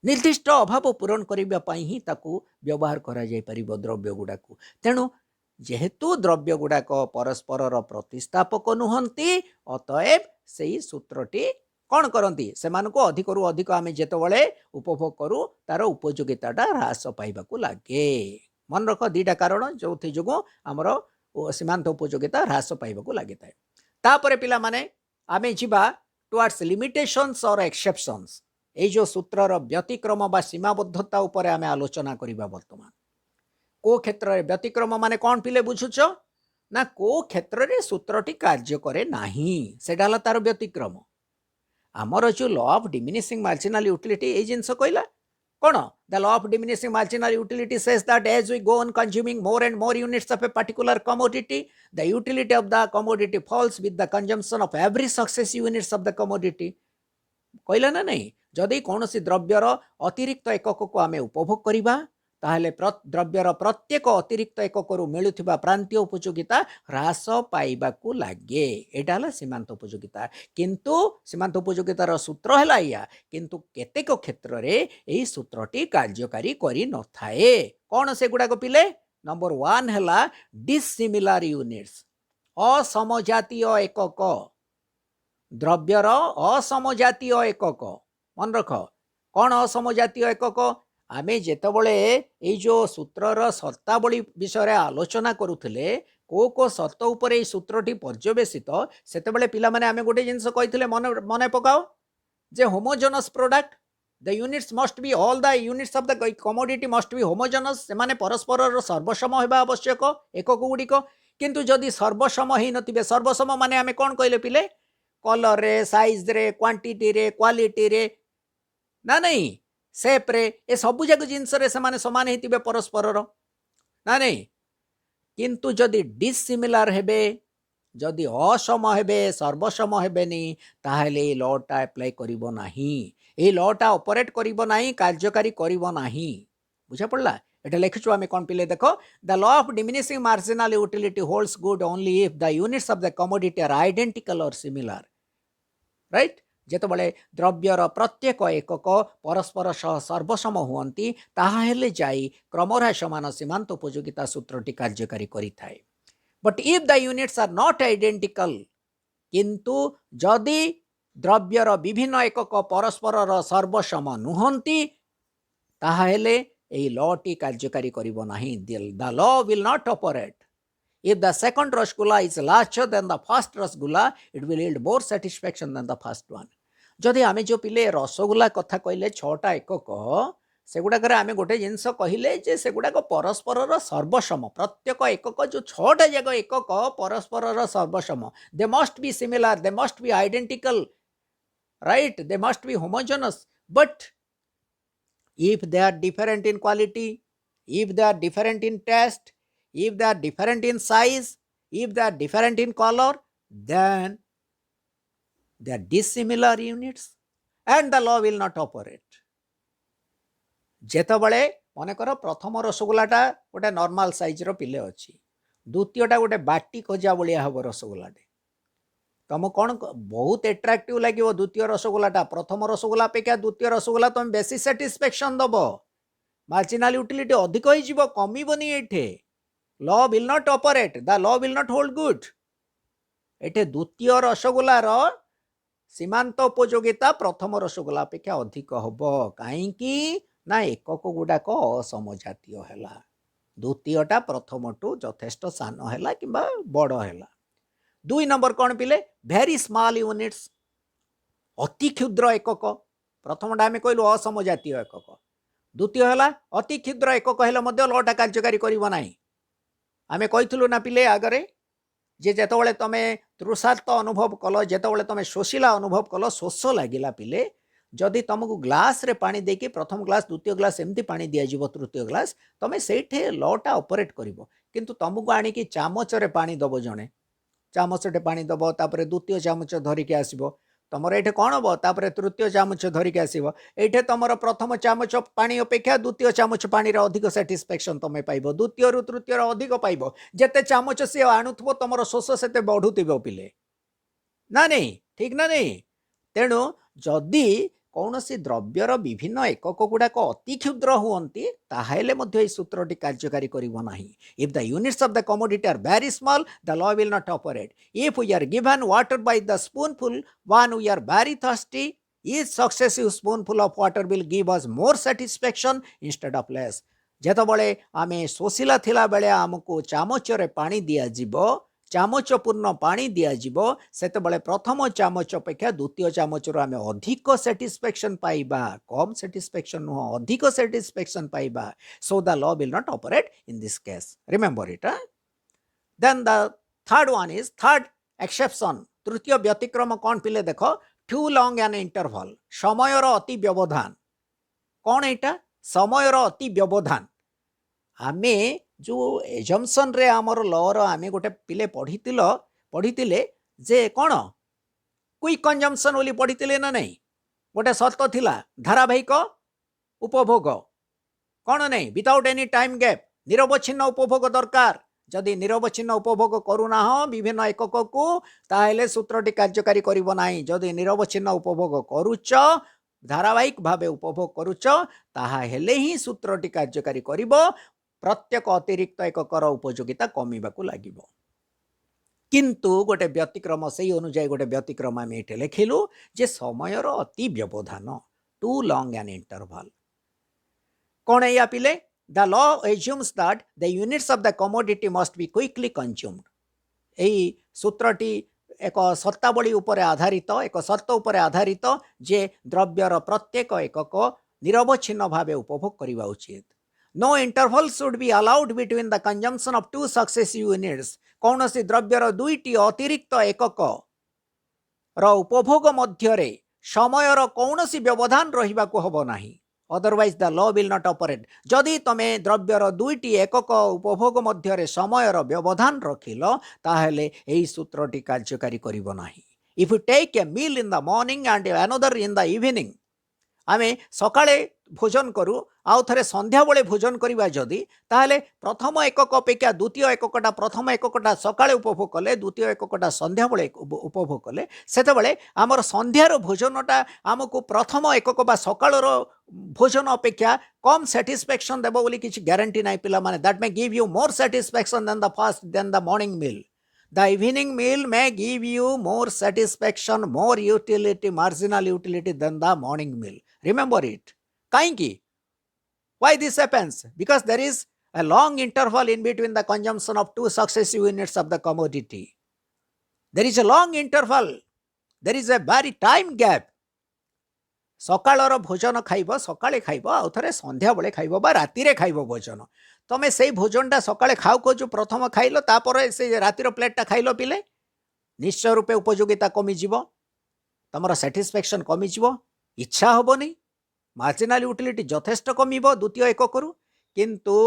S1: निर्दिष्ट अभाव पूरण करिबा पई ही ताको व्यवहार करा जाय परिबो द्रव्य गुडाको। तेणु जेहेतु द्रव्य गुड़ाक परस्पर प्रतिस्थापक नुहंती, अतएव से सूत्रटी कौन करती से अधिक रु अधिक आम जिते उपभोग करूँ तार उपयोगिता ह्रास पाइबा लगे। मन रख दीटा कारण जो जो आमर सीमांत उपयोगिता ह्रास पाइबा लगी था। तापर पिला माने आमे जीवा टुवर्ड्स लिमिटेशंस और एक्सेप्शंस ये जो सूत्रर व्यतिक्रम बा सीमाबद्धता उपर आमे आलोचना करिबा। वर्तमान को क्षेत्र में व्यतिक्रम माने कौन पिले बुझुच ना को क्षेत्र में सूत्रटी कार्य करे नाही सेटा तार व्यतिक्रम। आमर जो law of diminishing marginal utility ये जिनस कहला कौन the law of diminishing marginal utility says that as we go on consuming more and more units of a particular commodity the utility of the commodity falls with the consumption of every successive units of the commodity. कहला ना नहीं जदि कौन सी द्रव्यर अतिरिक्त एकक को आम उपभोग करवा ताहले द्रव्यर प्रत्येक अतिरिक्त एकक मिलुथिबा प्रांतीय उपयोगिता ह्रास पाइबाकू लगे। एटा सीमांत उपयोगिता किंतु सीमांत उपयोगितार सूत्र है या किंतु केतेक क्षेत्र में यही सूत्रटी कार्यकारी करि न थाए। कौन से गुड़ाक पिले नंबर 1 है डिसिमिलार यूनिट्स असमजातीय एकक द्रव्यर असमजातीय एकक। मन रख कौन असमजातीय एकक आमे जेतबले ए जो सूत्रर शर्तावली विषय आलोचना करुले को शर्त उपर ए सूत्रटी पर्यवेसित सेतेबले पिला माने आमे गोटे जिनस कहिथिले मने पकाओ जे homogeneous product the units must be all the units of the commodity must be homogeneous से माने परस्पर सर्वसम होबा आवश्यक एकक गुड़िक किंतु जदि सर्वसम ही नथिबे सर्वसम माने आमे कोन कहले पिले कलर रे साइज रे क्वांटिटी रे क्वालिटी रे ना नहीं सेप रे ए सबु जाक जिनस रे से माने समान हेतिबे परस्पर ना नहीं किंतु जदि डिसिमिलार हेबे जदि असम हेबे सर्वसम हेबेनी ताहले लॉटा अप्लाई करिवो नाही ए लॉटा ऑपरेट करिवो नाही कार्यकारी करिवो नाही। बुझा पड़ला एटा लिखछु आमे कोन पिले देखो the law of diminishing marginal utility holds good only if the units of the commodity are identical और सिमिलर राइट। जेतबले द्रव्यर प्रत्येक एकक परस्पर सह सर्वसम हुअंती ताहाले जाई क्रमह्रासमान सीमांत उपयोगिता सूत्रटी कार्यकारी करि थाए। But if the units are not identical किंतु जदि द्रव्यर विभिन्न एकक परस्पर सर्वसम नुहंती ताहाले एई लॉटी कार्यकारी करिवो नाही। The law will not operate if the second rasgulla is larger than the first rasgulla it will yield more satisfaction than the first one। जदि आमे जो पिले रसगुल्ला कथा कहले 6टा एकक सेगुड़ाक आमे गोटे जिनस कहले जे सेगुड़ाक परस्पर सर्वसम प्रत्येक एकक जो 6टा जग एकक परस्पर सर्वसम they must be similar they must be identical right they must be homogeneous. But if they are different in quality if they are different in taste if they are different in size if they are different in color then they are dissimilar units and the law will not operate। जेतबले मन कर प्रथम रसगुल्लाटा गोटे normal size रो पिले अच्छी द्वितीयटा गोटे बाटी खजा भाया हम रसगुल्लाटे तुम कौन बहुत एट्राक्टिव लगे द्वितीय रसगुल्लाटा प्रथम रसगुल्ला अपेक्षा द्वितीय रसगुल्ला तुम बेसी साटिस्फैक्शन दब मार्जिनल यूटिलिटी अधिक हो कमिबनी एठे law will not operate the law will not hold good. एठे द्वितीय रसगुल्लार सीमांत उपयोगिता प्रथम रसगुल्ला अपेक्षा अधिक हम कहीं ना एकक गुड़ाक असमजातीय है द्वितीयटा प्रथम टू यथेष्ट सान है कि बड़ है। 2 नंबर कौन पिले भेरी स्मॉल यूनिट्स अति क्षुद्र एकक प्रथमटा आम कहलु असमजातीय एकक द्वितीय है अति क्षुद्र एकक है लॉटा कार्यकारी करिवो नाही। आमे कहिथुलु ना पिले आगरे जे जेतबेले तमे तृषार्त अनुभव कल जेतबेले तमे शोषिला अनुभव कल शोष लागिला पिले जदि तुमको ग्लास रे पानी देकी प्रथम ग्लास द्वितीय ग्लास एमती पानी दिया जीवो तृतीय ग्लास तमे सेठे लॉटा ऑपरेट करिवो किंतु तुमको आनी की चामच रे पानी दबो जणे चामचटे पानी दब तापर द्वितीय चामच धरिकी आसब तुम ये कौन हम तापर तृतीय चामच धरिकी आसब ये तुम प्रथम चामच पानी अपेक्षा द्वितीय चामच पानी अधिक साटिस्फैक्शन तुम पाइब द्वितीय रु तृतीय अधिक पाइब जिते चामच सी आणुव तुम शोष से बढ़ुव पिले ना नहीं ठीक ना नहीं। तेणु जदि କୌଣସି ଦ୍ରବ୍ୟର ବିଭିନ୍ନ ଏକକ ଗୁଡ଼ାକ ଅତି କ୍ଷୁଦ୍ର ହୁଅନ୍ତି ତାହେଲେ ମଧ୍ୟ ଏହି ସୂତ୍ରଟି କାର୍ଯ୍ୟକାରୀ କରିବ ନାହିଁ। If the units of the commodity are very small, the law will not operate. If we are given water by the spoonful when we are very thirsty, each successive spoonful of water will give us more satisfaction instead of less. ଯେତେବେଳେ ଆମେ ଶୋଷିଲା ଥିଲା ବେଳେ ଆମକୁ ଚାମଚରେ ପାଣି ଦିଆଯିବ, ଚାମଚ ପୂର୍ଣ୍ଣ ପାଣି ଦିଆଯିବ, ସେତେବେଳେ ପ୍ରଥମ ଚାମଚ ଅପେକ୍ଷା ଦ୍ୱିତୀୟ ଚାମଚରୁ ଆମେ ଅଧିକ ସାଟିସ୍ଫ୍ୟାକ୍ସନ୍ ପାଇବା, କମ୍ ସାଟିସ୍ଫ୍ୟାକ୍ସନ୍ ନୁହଁ, ଅଧିକ ସାଟିସ୍ଫ୍ୟାକ୍ସନ୍ ପାଇବା। So the law will not operate in this case. Remember it. Then the third one is third exception. ତୃତୀୟ ବ୍ୟତିକ୍ରମ କ'ଣ ପିଲେ ଦେଖ, too long an interval, ସମୟର ଅତି ବ୍ୟବଧାନ। କ'ଣ ଏଇଟା? ସମୟର ଅତି ବ୍ୟବଧାନ। ଆମେ जो एजम्पशन रे आमर लॉर आमे गोटे पिले पढ़ीतिले जे कौन क्विक कंजम्पशन बोली पढ़ीतिले ना नहीं, गोटे शर्त थिला धारावाहिक उपभोग कौन नहीं, विदाउट एनी टाइम गैप, निरवच्छिन्न उपभोग दरकार। जदि निरवच्छिन्न उपभोग करूना विभिन्न एकक को ताहेले सूत्रटी कार्यकारी करिवो नाही। जदि निरवच्छिन्न उपभोग करूच, धारावाहिक भावे उपभोग करूच, ताहा हेले ही सूत्रटी कार्यकारी करिवो। प्रत्येक अतिरिक्त एककर उपयोगिता कमिबाकू लागिबो। किंतु गोटे व्यतिक्रम से अनुजाई गोटे व्यतिक्रम आम ये लिखिलु जे समयर अति व्यवधान, टू लॉन्ग एन इंटरवल। कौन है या पिले? The law assumes that the units of the commodity must B quickly consumed. यही सूत्रटी एक शर्तावली उपर आधारित, एक शर्त उपर आधारित जे द्रव्यर प्रत्येक एकक निरवच्छिन्न भावे उपभोग करवा उचित। No interval should be allowed between the consumption of two successive units. कौन सी द्रव्यर दुईटी अतिरिक्त एकक रो उपभोग मध्यरे समयर कौन सी व्यवधान रहिबा को हबो नाही। Otherwise the law will not operate. जदि तमे द्रव्यर दुईटी एकक उपभोग मध्यरे समयर व्यवधान रखिलो ताहेले एही सूत्रटी कार्यकारी करिवो नाही। If you take a meal in the morning and another in the evening, आमे सकाळे भोजन करू आउ थरे संध्या बेले भोजन करिबा जदि ताहले प्रथम एकक अपेक्षा द्वितीय एककटा प्रथम एककटा सकाळे उपभोग कले, द्वितीय एककटा संध्या बेले उपभोग कले, सेते बेले आमर संध्यार भोजनटा आमको प्रथम एकक बा सकाळर भोजन अपेक्षा कम सैटिस्फैक्शन देबो बोली किछि ग्यारंटी नाही पिला माने। That may give you more satisfaction than the first than the morning meal. The evening meal may give you more satisfaction, more utility, marginal utility than the morning meal. Remember it. Kainki? Why this happens? Because there is a long interval in between the consumption of two successive units of the commodity. There is a long interval. There is a very time gap. सकाळर भोजन खाइब, सकाळे खाइब, आउ थरे संध्या बेले खाइब बा रातिरे खाइब भोजन। तमे से भोजनटा सकाळे खाऊ को जो प्रथम खाइलो तापर से रातिर प्लेटटा खाइलो पिले निश्चय रूपे उपयोगिता कमी जीवो, तमर सैटिस्फैक्शन कमी जीवो, इच्छा होबनी, मार्जिनाल यूटिलिटी यथेष्ट कमिबो द्वितीय एककरू। किंतु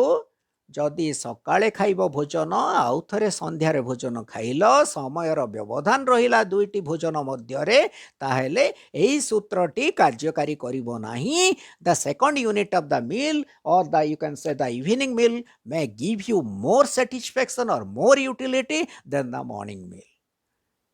S1: जदि सकाळे खाइब भोजन आउ थरे संध्यारे भोजन खाइल, समयर व्यवधान रहिला दुईटी भोजन मध्यरे, ताहेले एही सूत्रटी कार्यकारी करिवो नाही। The second unit of the meal or the you can say the evening meal may give you more satisfaction or more utility than the morning meal.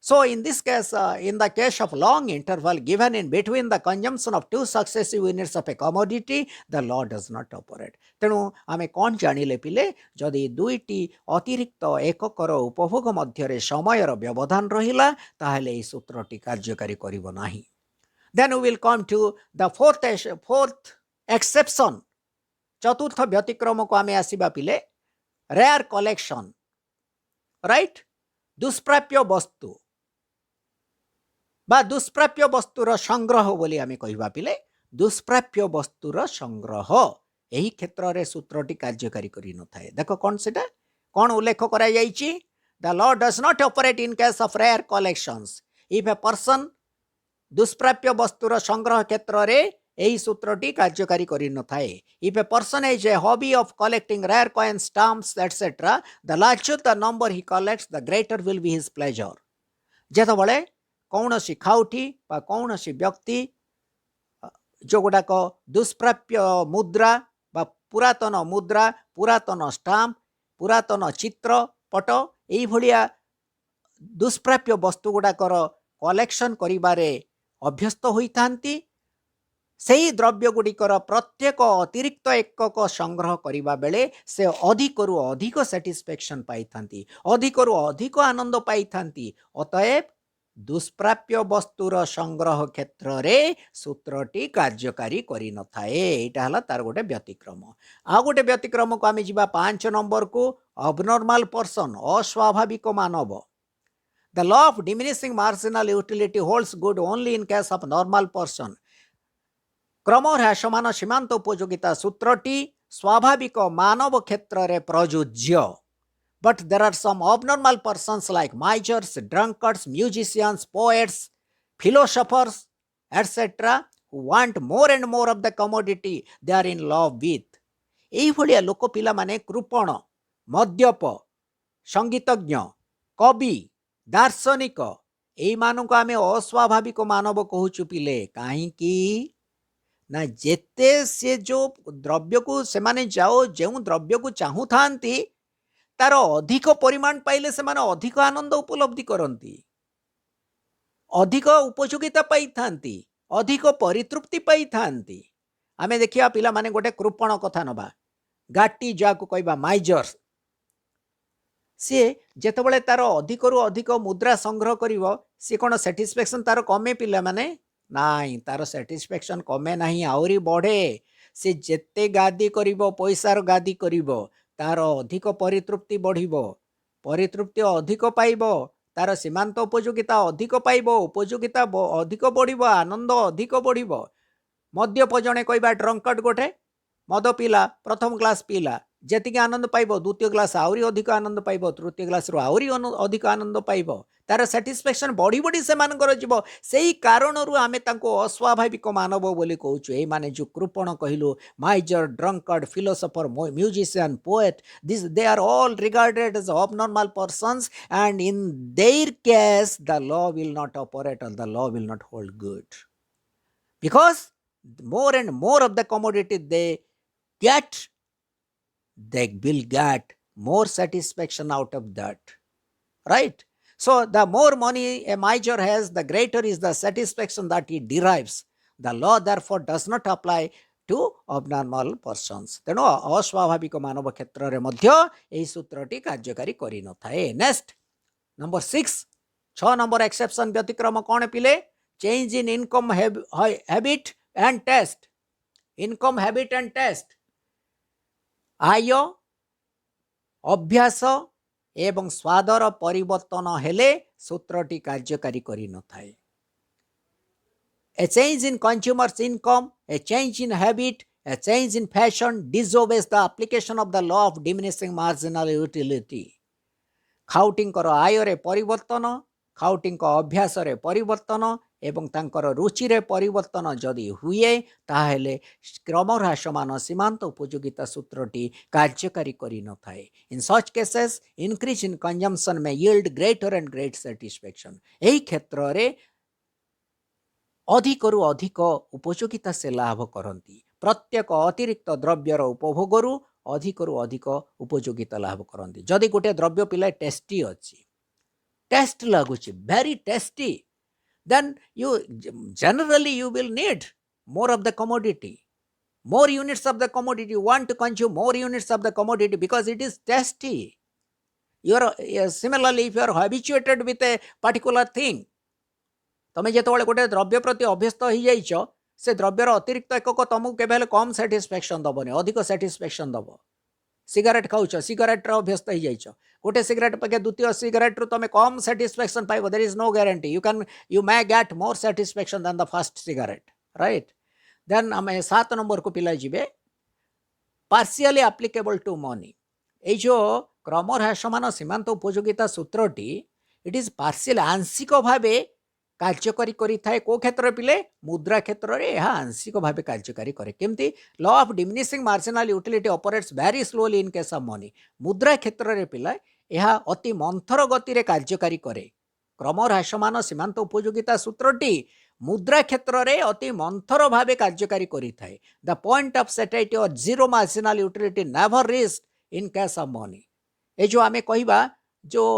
S1: So in this case, in the case of long interval given in between the consumption of two successive units of a commodity, the law does not operate. तेणु आमे कौन जानिले पिले, जदि दुईटी अतिरिक्त एककर उपभोग मध्यरे समयर व्यवधान रहिला ताहेले एही सूत्रटी कार्यकारी करिवो नाही। Then we will come to the fourth exception. चतुर्थ व्यतिक्रम को आमे आसीबा पिले rare collection, right? दुष्प्राप्य वस्तु बा दुष्प्राप्य वस्तुर संग्रह बोली आमे कहिबा पिले, दुष्प्राप्य वस्तुर संग्रह एही क्षेत्र रे सूत्रटी कार्यकारी करि न थाए। देखो कौन सेटा कौन उल्लेख करा जाईची, the law does not operate in case of rare collections. If a person दुष्प्राप्य वस्तुर संग्रह क्षेत्र रे एही सूत्रटी कार्यकारी करि न थाए। If a person has a hobby of collecting rare coins, stamps etcetera, the larger the number he collects the greater will be his pleasure. जेतबळे कौनसी खाउटी बा कौनसी व्यक्ति जो गुड़ाक दुष्प्राप्य मुद्रा बा पुरातन मुद्रा, पुरातन स्टाम्प, पुरातन चित्र पट यही भलिया दुष्प्राप्य वस्तु गुड़ाकर कलेक्शन करिबारे अभ्यस्त होइथांती, ସେହି ଦ୍ରବ୍ୟଗୁଡ଼ିକର ପ୍ରତ୍ୟେକ ଅତିରିକ୍ତ ଏକକ ସଂଗ୍ରହ କରିବା ବେଳେ ସେ ଅଧିକରୁ ଅଧିକ ସାଟିସ୍ଫ୍ୟାକ୍ସନ୍ ପାଇଥାନ୍ତି, ଅଧିକରୁ ଅଧିକ ଆନନ୍ଦ ପାଇଥାନ୍ତି। ଅତଏବ ଦୁଷ୍ପ୍ରାପ୍ୟ ବସ୍ତୁର ସଂଗ୍ରହ କ୍ଷେତ୍ରରେ ସୂତ୍ରଟି କାର୍ଯ୍ୟକାରୀ କରିନଥାଏ। ଏଇଟା ହେଲା ତାର ଗୋଟେ ବ୍ୟତିକ୍ରମ। ଆଉ ଗୋଟେ ବ୍ୟତିକ୍ରମକୁ ଆମେ ଯିବା 5 ନମ୍ବରକୁ, ଅବନର୍ମାଲ ପର୍ସନ, ଅସ୍ୱାଭାବିକ ମାନବ। The law of diminishing marginal utility holds good only in case of normal person. କ୍ରମ ହ୍ରାସମାନ ସୀମାନ୍ତ ଉପଯୋଗିତା ସୂତ୍ରଟି ସ୍ୱାଭାବିକ ମାନବ କ୍ଷେତ୍ରରେ ପ୍ରଯୁଜ୍ୟ। But there are some abnormal persons like misers, drunkards, musicians, poets, philosophers, etc. who want more and more of the commodity they are in love with. ଏଇଭଳିଆ ଲୋକ ପିଲାମାନେ କୃପଣ, ମଦ୍ୟପ, ସଙ୍ଗୀତଜ୍ଞ, କବି, ଦାର୍ଶନିକ, ଏଇମାନଙ୍କୁ ଆମେ ଅସ୍ୱାଭାବିକ ମାନବ କହୁଛୁ ପିଲେ। କାହିଁକି ନା ଯେତେ ସେ ଯେଉଁ ଦ୍ରବ୍ୟକୁ ସେମାନେ ଯେଉଁ ଦ୍ରବ୍ୟକୁ ଚାହୁଁଥାନ୍ତି ତାର ଅଧିକ ପରିମାଣ ପାଇଲେ ସେମାନେ ଅଧିକ ଆନନ୍ଦ ଉପଲବ୍ଧି କରନ୍ତି, ଅଧିକ ଉପଯୋଗିତା ପାଇଥାନ୍ତି, ଅଧିକ ପରିତୃପ୍ତି ପାଇଥାନ୍ତି। ଆମେ ଦେଖିବା ପିଲାମାନେ ଗୋଟେ କୃପଣ କଥା ନେବା, ଗାଟି ଯାହାକୁ କହିବା ମାଇଜର୍ସ। ସିଏ ଯେତେବେଳେ ତାର ଅଧିକରୁ ଅଧିକ ମୁଦ୍ରା ସଂଗ୍ରହ କରିବ, ସିଏ କ'ଣ ସାଟିସ୍ଫ୍ୟାକ୍ସନ୍ ତାର କମେ ପିଲାମାନେ? ନାଇଁ, ତାର ସାଟିସ୍ଫ୍ୟାକ୍ସନ୍ କମେ ନାହିଁ, ଆହୁରି ବଢ଼େ। ସେ ଯେତେ ଗାଦି କରିବ, ପଇସାର ଗାଦି କରିବ, ତାର ଅଧିକ ପରିତୃପ୍ତି ବଢ଼ିବ, ପରିତୃପ୍ତି ଅଧିକ ପାଇବ, ତାର ସୀମାନ୍ତ ଉପଯୋଗିତା ଅଧିକ ପାଇବ, ଉପଯୋଗିତା ଅଧିକ ବଢ଼ିବ, ଆନନ୍ଦ ଅଧିକ ବଢ଼ିବ। ମଦ୍ୟପ ଜଣେ କହିବା ଡ୍ରଙ୍କର୍ଡ ଗୋଟେ ମଦ ପିଲା, ପ୍ରଥମ କ୍ଲାସ୍ ପିଲା, ଯେତିକି ଆନନ୍ଦ ପାଇବ ଦ୍ୱିତୀୟ କ୍ଲାସ୍ ଆହୁରି ଅଧିକ ଆନନ୍ଦ ପାଇବ, ତୃତୀୟ କ୍ଲାସ୍ରୁ ଆହୁରି ଅଧିକ ଆନନ୍ଦ ପାଇବ, ତାର ସାଟିସ୍ଫ୍ୟାକ୍ସନ୍ ବଢ଼ି ବଢ଼ି ସେମାନଙ୍କର ଯିବ। ସେଇ କାରଣରୁ ଆମେ ତାଙ୍କୁ ଅସ୍ୱାଭାବିକ ମାନବ ବୋଲି କହୁଛୁ। ଏଇମାନେ ଯେଉଁ କୃପଣ କହିଲୁ, miser, drunkard, philosopher, musician, poet, they are all regarded as abnormal persons, and in their case the law will not operate or the law will not hold good, because more and more of the commodity they get, they will get more satisfaction out of that, right? So the more money a miser has, the greater is the satisfaction that he derives. The law therefore does not apply to abnormal persons. ତେଣୁ ଅସ୍ୱାଭାବିକ ମାନବ କ୍ଷେତ୍ରରେ ମଧ୍ୟ ଏହି ସୂତ୍ରଟି କାର୍ଯ୍ୟକାରୀ କରିନଥାଏ। Next number 6, 6 number ଏକ୍ସେପସନ୍ ବ୍ୟତିକ୍ରମ କ'ଣ ପିଲେ? Change in income habit and test. Income habit and test, ଆୟ, ଅଭ୍ୟାସ ଏବଂ ସ୍ୱାଦର ପରିବର୍ତ୍ତନ ହେଲେ ସୂତ୍ରଟି କାର୍ଯ୍ୟକାରୀ କରିନଥାଏ। A change in consumer's income, a change in habit, a change in fashion disobeys the application of the law of diminishing marginal utility. ଖାଉଟିଙ୍କର ଆୟରେ ପରିବର୍ତ୍ତନ, ଖାଉଟିଙ୍କ ଅଭ୍ୟାସରେ ପରିବର୍ତ୍ତନ ଏବଂ ତାଙ୍କର ରୁଚିରେ ପରିବର୍ତ୍ତନ ଯଦି ହୁଏ, ତାହେଲେ କ୍ରମ ହ୍ରାସମାନ ସୀମାନ୍ତ ଉପଯୋଗିତା ସୂତ୍ରଟି କାର୍ଯ୍ୟକାରୀ କରିନଥାଏ। In such cases increase in consumption may yield greater and great satisfaction. ଏହି କ୍ଷେତ୍ରରେ ଅଧିକରୁ ଅଧିକ ଉପଯୋଗିତା ସେ ଲାଭ କରନ୍ତି। ପ୍ରତ୍ୟେକ ଅତିରିକ୍ତ ଦ୍ରବ୍ୟର ଉପଭୋଗରୁ ଅଧିକରୁ ଅଧିକ ଉପଯୋଗିତା ଲାଭ କରନ୍ତି। ଯଦି ଗୋଟେ ଦ୍ରବ୍ୟ ପିଲା ଟେଷ୍ଟି ଅଛି, ଟେଷ୍ଟ ଲାଗୁଛି, very tasty, then you generally you will need more of the commodity, more units of the commodity. You want to consume more units of the commodity because it is tasty. Similarly, if you are habituated with a particular thing, ତମେ ଯେତେବେଳେ ଗୋଟେ ଦ୍ରବ୍ୟ ପ୍ରତି ଅଭ୍ୟସ୍ତ ହେଇଯାଇଛ, ସେ ଦ୍ରବ୍ୟର ଅତିରିକ୍ତ ଏକକ ତମକୁ କେବେ ହେଲେ କମ୍ ସାଟିସ୍ଫ୍ୟାକ୍ସନ୍ ଦେବନି, ଅଧିକ ସାଟିସ୍ଫ୍ୟାକ୍ସନ୍ ଦେବ। ସିଗାରେଟ୍ ଖାଉଛ, ସିଗାରେଟ୍ର ଅଭ୍ୟସ୍ତ ହେଇଯାଇଛ, ଗୋଟେ ସିଗାରେଟ୍ ଅପେକ୍ଷା ଦ୍ୱିତୀୟ ସିଗାରେଟ୍ରୁ ତମେ କମ୍ ସାଟିସ୍ଫ୍ୟାକ୍ସନ୍ ପାଇବ। There is no guarantee, you may get more satisfaction than the first cigarette, right? Then ଆମେ 7 ନମ୍ବରକୁ ପିଲା ଯିବେ, partially applicable to money. ଏଇ ଯେଉଁ କ୍ରମ ହ୍ରାସମାନ ସୀମାନ୍ତ ଉପଯୋଗିତା ସୂତ୍ରଟି, ଇଟ୍ ଇଜ୍ ପାର୍ସିଆଲ, ଆଂଶିକ ଭାବେ କାର୍ଯ୍ୟକାରୀ କରିଥାଏ। କେଉଁ କ୍ଷେତ୍ରରେ ପିଲେ? ମୁଦ୍ରା କ୍ଷେତ୍ରରେ ଏହା ଆଂଶିକ ଭାବେ କାର୍ଯ୍ୟକାରୀ କରେ। କେମିତି? Law of diminishing marginal utility operates very slowly in case of money. ମୁଦ୍ରା କ୍ଷେତ୍ରରେ ପିଲା ଏହା ଅତି ମନ୍ଥର ଗତିରେ କାର୍ଯ୍ୟକାରୀ କରେ। କ୍ରମ ହ୍ରାସମାନ ସୀମାନ୍ତ ଉପଯୋଗିତା ସୂତ୍ରଟି ମୁଦ୍ରା କ୍ଷେତ୍ରରେ ଅତି ମନ୍ଥର ଭାବେ କାର୍ଯ୍ୟକାରୀ କରିଥାଏ। The point of satiety or zero marginal utility never reach in case of money. ଏ ଯେଉଁ ଆମେ କହିବା ଯେଉଁ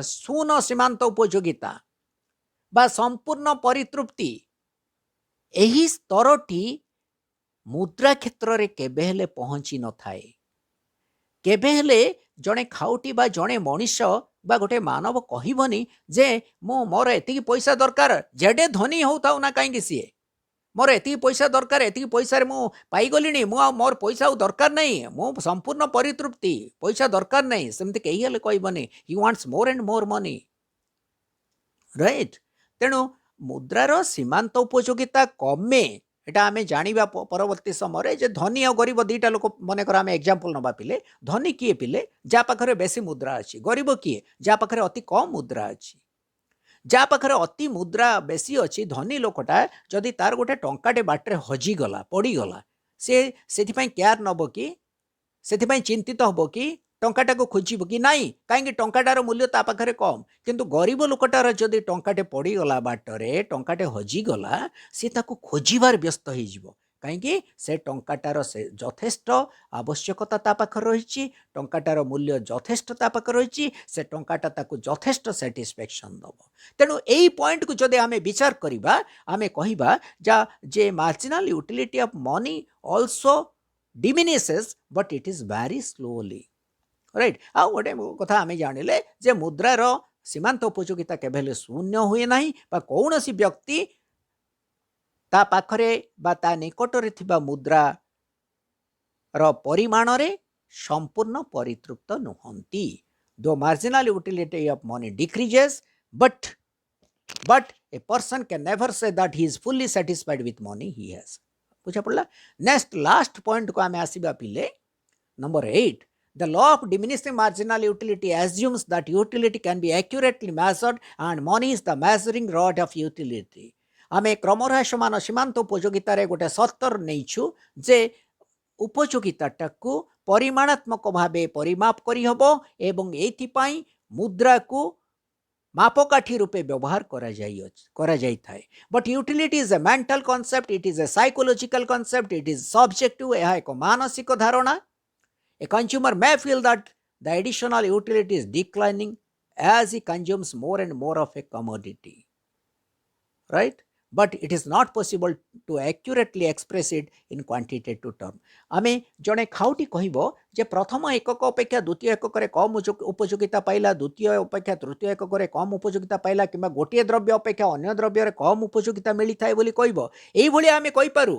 S1: ଶୂନ ସୀମାନ୍ତ ଉପଯୋଗିତା ବା ସମ୍ପୂର୍ଣ୍ଣ ପରିତୃପ୍ତି, ଏହି ସ୍ତରଟି ମୁଦ୍ରା କ୍ଷେତ୍ରରେ କେବେ ହେଲେ ପହଞ୍ଚି ନଥାଏ। କେବେ ହେଲେ ଜଣେ ଖାଉଟି ବା ଜଣେ ମଣିଷ ବା ଗୋଟେ ମାନବ କହିବନି ଯେ ମୁଁ ମୋର ଏତିକି ପଇସା ଦରକାର, ଯେଡ଼େ ଧନୀ ହଉଥାଉ ନା କାହିଁକି ସିଏ, ମୋର ଏତିକି ପଇସା ଦରକାର, ଏତିକି ପଇସାରେ ମୁଁ ପାଇଗଲିଣି, ମୁଁ ଆଉ ମୋର ପଇସା ଆଉ ଦରକାର ନାହିଁ, ମୁଁ ସମ୍ପୂର୍ଣ୍ଣ ପରିତୃପ୍ତି, ପଇସା ଦରକାର ନାହିଁ, ସେମିତି କେହି ହେଲେ କହିବନି। He wants more and more money, right? ତେଣୁ ମୁଦ୍ରାର ସୀମାନ୍ତ ଉପଯୋଗିତା କମେ, এটা ଆମେ ଜାଣିବା ପରବର୍ତ୍ତୀ ସମୟରେ ଯେ ଧନୀ ଆଉ ଗରିବ ଦୁଇଟା ଲୋକ ମନେକର ଆମେ ଏକ୍ଜାମ୍ପଲ୍ ନେବା ପିଲେ, ଧନୀ କିଏ ପିଲେ ଯାହା ପାଖରେ ବେଶୀ ମୁଦ୍ରା ଅଛି, ଗରିବ କିଏ ଯାହା ପାଖରେ ଅତି କମ୍ ମୁଦ୍ରା ଅଛି। ଯାହା ପାଖରେ ଅତି ମୁଦ୍ରା ବେଶୀ ଅଛି, ଧନୀ ଲୋକଟା ଯଦି ତାର ଗୋଟେ ଟଙ୍କାଟେ ବାଟରେ ହଜିଗଲା, ପଡ଼ିଗଲା, ସେ ସେଥିପାଇଁ କେୟାର ନେବ କି, ସେଥିପାଇଁ ଚିନ୍ତିତ ହେବ କି, ଟଙ୍କାଟାକୁ ଖୋଜିବ କି ନାହିଁ? କାହିଁକି ଟଙ୍କାଟାର ମୂଲ୍ୟ ତା ପାଖରେ କମ୍। କିନ୍ତୁ ଗରିବ ଲୋକଟାର ଯଦି ଟଙ୍କାଟେ ପଡ଼ିଗଲା ବାଟରେ, ଟଙ୍କାଟେ ହଜିଗଲା, ସେ ତାକୁ ଖୋଜିବାର ବ୍ୟସ୍ତ ହେଇଯିବ। କାହିଁକି? ସେ ଟଙ୍କାଟାର ସେ ଯଥେଷ୍ଟ ଆବଶ୍ୟକତା ତା ପାଖରେ ରହିଛି, ଟଙ୍କାଟାର ମୂଲ୍ୟ ଯଥେଷ୍ଟ ତା ପାଖରେ ରହିଛି, ସେ ଟଙ୍କାଟା ତାକୁ ଯଥେଷ୍ଟ ସାଟିସ୍ଫ୍ୟାକ୍ସନ୍ ଦେବ। ତେଣୁ ଏଇ ପଏଣ୍ଟକୁ ଯଦି ଆମେ ବିଚାର କରିବା, ଆମେ କହିବା ଯେ marginal utility of money also diminishes but it is very slowly, right? ଆଉ ଗୋଟେ କଥା ଆମେ ଜାଣିଲେ ଯେ ମୁଦ୍ରାର ସୀମାନ୍ତ ଉପଯୋଗିତା କେବେ ହେଲେ ଶୂନ୍ୟ ହୁଏ ନାହିଁ, ବା କୌଣସି ବ୍ୟକ୍ତି ତା ପାଖରେ ବା ତା ନିକଟରେ ଥିବା ମୁଦ୍ରାର ପରିମାଣରେ ସମ୍ପୂର୍ଣ୍ଣ ପରିତୃପ୍ତ ନୁହନ୍ତି। Though marginal utility of money decreases, but a person can never say that he is fully satisfied with money he has. ବୁଝା ପଡ଼ିଲା? ନେକ୍ସଟ ଲାଷ୍ଟ ପଏଣ୍ଟକୁ ଆମେ ଆସିବା ପିଲେ, number 8, the law of diminishing marginal utility assumes that utility can be accurately measured and money is the measuring rod of utility. ଆମେ କ୍ରମହ୍ରାସମାନ ସୀମାନ୍ତ ଉପଯୋଗିତାରେ ଗୋଟେ ସର୍ତ୍ତ ନେଇଛୁ ଯେ ଉପଯୋଗିତାଟାକୁ ପରିମାଣାତ୍ମକ ଭାବେ ପରିମାପ କରିହେବ ଏବଂ ଏଇଥିପାଇଁ ମୁଦ୍ରାକୁ ମାପକାଠି ରୂପେ ବ୍ୟବହାର କରାଯାଇଥାଏ। But utility is a mental concept, it is a psychological concept, it is subjective, ଏହା ଏକ ମାନସିକ ଧାରଣା। A consumer may feel that the additional utility is declining as he consumes more and more of a commodity, right? But it is not possible to accurately express it in quantitative term. ଆମେ ଜଣେ ଖାଉଟି କହିବ ଯେ ପ୍ରଥମ ଏକକ ଅପେକ୍ଷା ଦ୍ୱିତୀୟ ଏକକରେ କମ୍ ଉପଯୋଗିତା ପାଇଲା, ଦ୍ୱିତୀୟ ଅପେକ୍ଷା ତୃତୀୟ ଏକକରେ କମ୍ ଉପଯୋଗିତା ପାଇଲା, କିମ୍ବା ଗୋଟିଏ ଦ୍ରବ୍ୟ ଅପେକ୍ଷା ଅନ୍ୟ ଦ୍ରବ୍ୟରେ କମ୍ ଉପଯୋଗିତା ମିଳିଥାଏ ବୋଲି କହିବ। ଏଇଭଳିଆ ଆମେ କହିପାରୁ,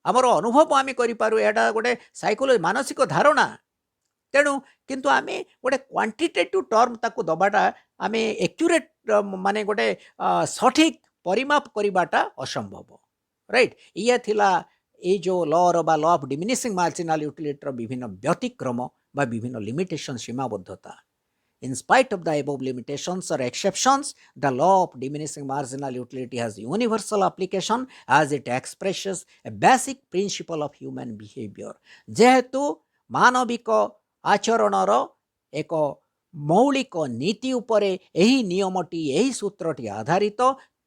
S1: ଆମର ଅନୁଭବ ଆମେ କରିପାରୁ, ଏଇଟା ଗୋଟେ ସାଇକୋଲୋଜି ମାନସିକ ଧାରଣା। ତେଣୁ କିନ୍ତୁ ଆମେ ଗୋଟେ କ୍ୱାଣ୍ଟିଟେଟିଭ୍ ଟର୍ମ ତାକୁ ଦେବାଟା, ଆମେ ଏକ୍ୟୁରେଟ୍ ମାନେ ଗୋଟେ ସଠିକ୍ ପରିମାପ କରିବାଟା ଅସମ୍ଭବ, ରାଇଟ୍? ଇଏ ଥିଲା ଏଇ ଯେଉଁ ଲର ବା ଲ ଅଫ୍ ଡିମିନିସିଂ ମାର୍ଜିନାଲ ୟୁଟିଲିଟିର ବିଭିନ୍ନ ବ୍ୟତିକ୍ରମ ବା ବିଭିନ୍ନ limitation, ସୀମାବଦ୍ଧତା। In spite of the above limitations or exceptions, the law of diminishing marginal utility has universal application as it expresses a basic principle of human behavior. ଯେହେତୁ ମାନବିକ ଆଚରଣର ଏକ ମୌଳିକ ନୀତି ଉପରେ ଏହି ନିୟମଟି, ଏହି ସୂତ୍ରଟି ଆଧାରିତ,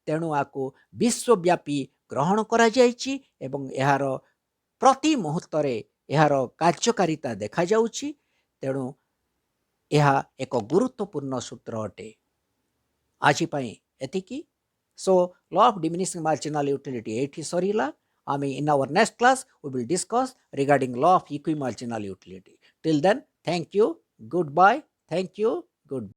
S1: ତେଣୁ ଆକୁ ବିଶ୍ୱବ୍ୟାପୀ ଗ୍ରହଣ କରାଯାଇଛି ଏବଂ ଏହାର ପ୍ରତି ମୁହୂର୍ତ୍ତରେ ଏହାର କାର୍ଯ୍ୟକାରିତା ଦେଖାଯାଉଛି। ତେଣୁ ଏହା ଏକ ଗୁରୁତ୍ୱପୂର୍ଣ୍ଣ ସୂତ୍ର ଅଟେ। ଆଜି ପାଇଁ ଏତିକି। So law of diminishing marginal utility ଏଇଠି ସରିଲା। ଆମେ in our next class we will discuss regarding law of equimarginal utility. Till then, thank you, goodbye, thank you, goodbye.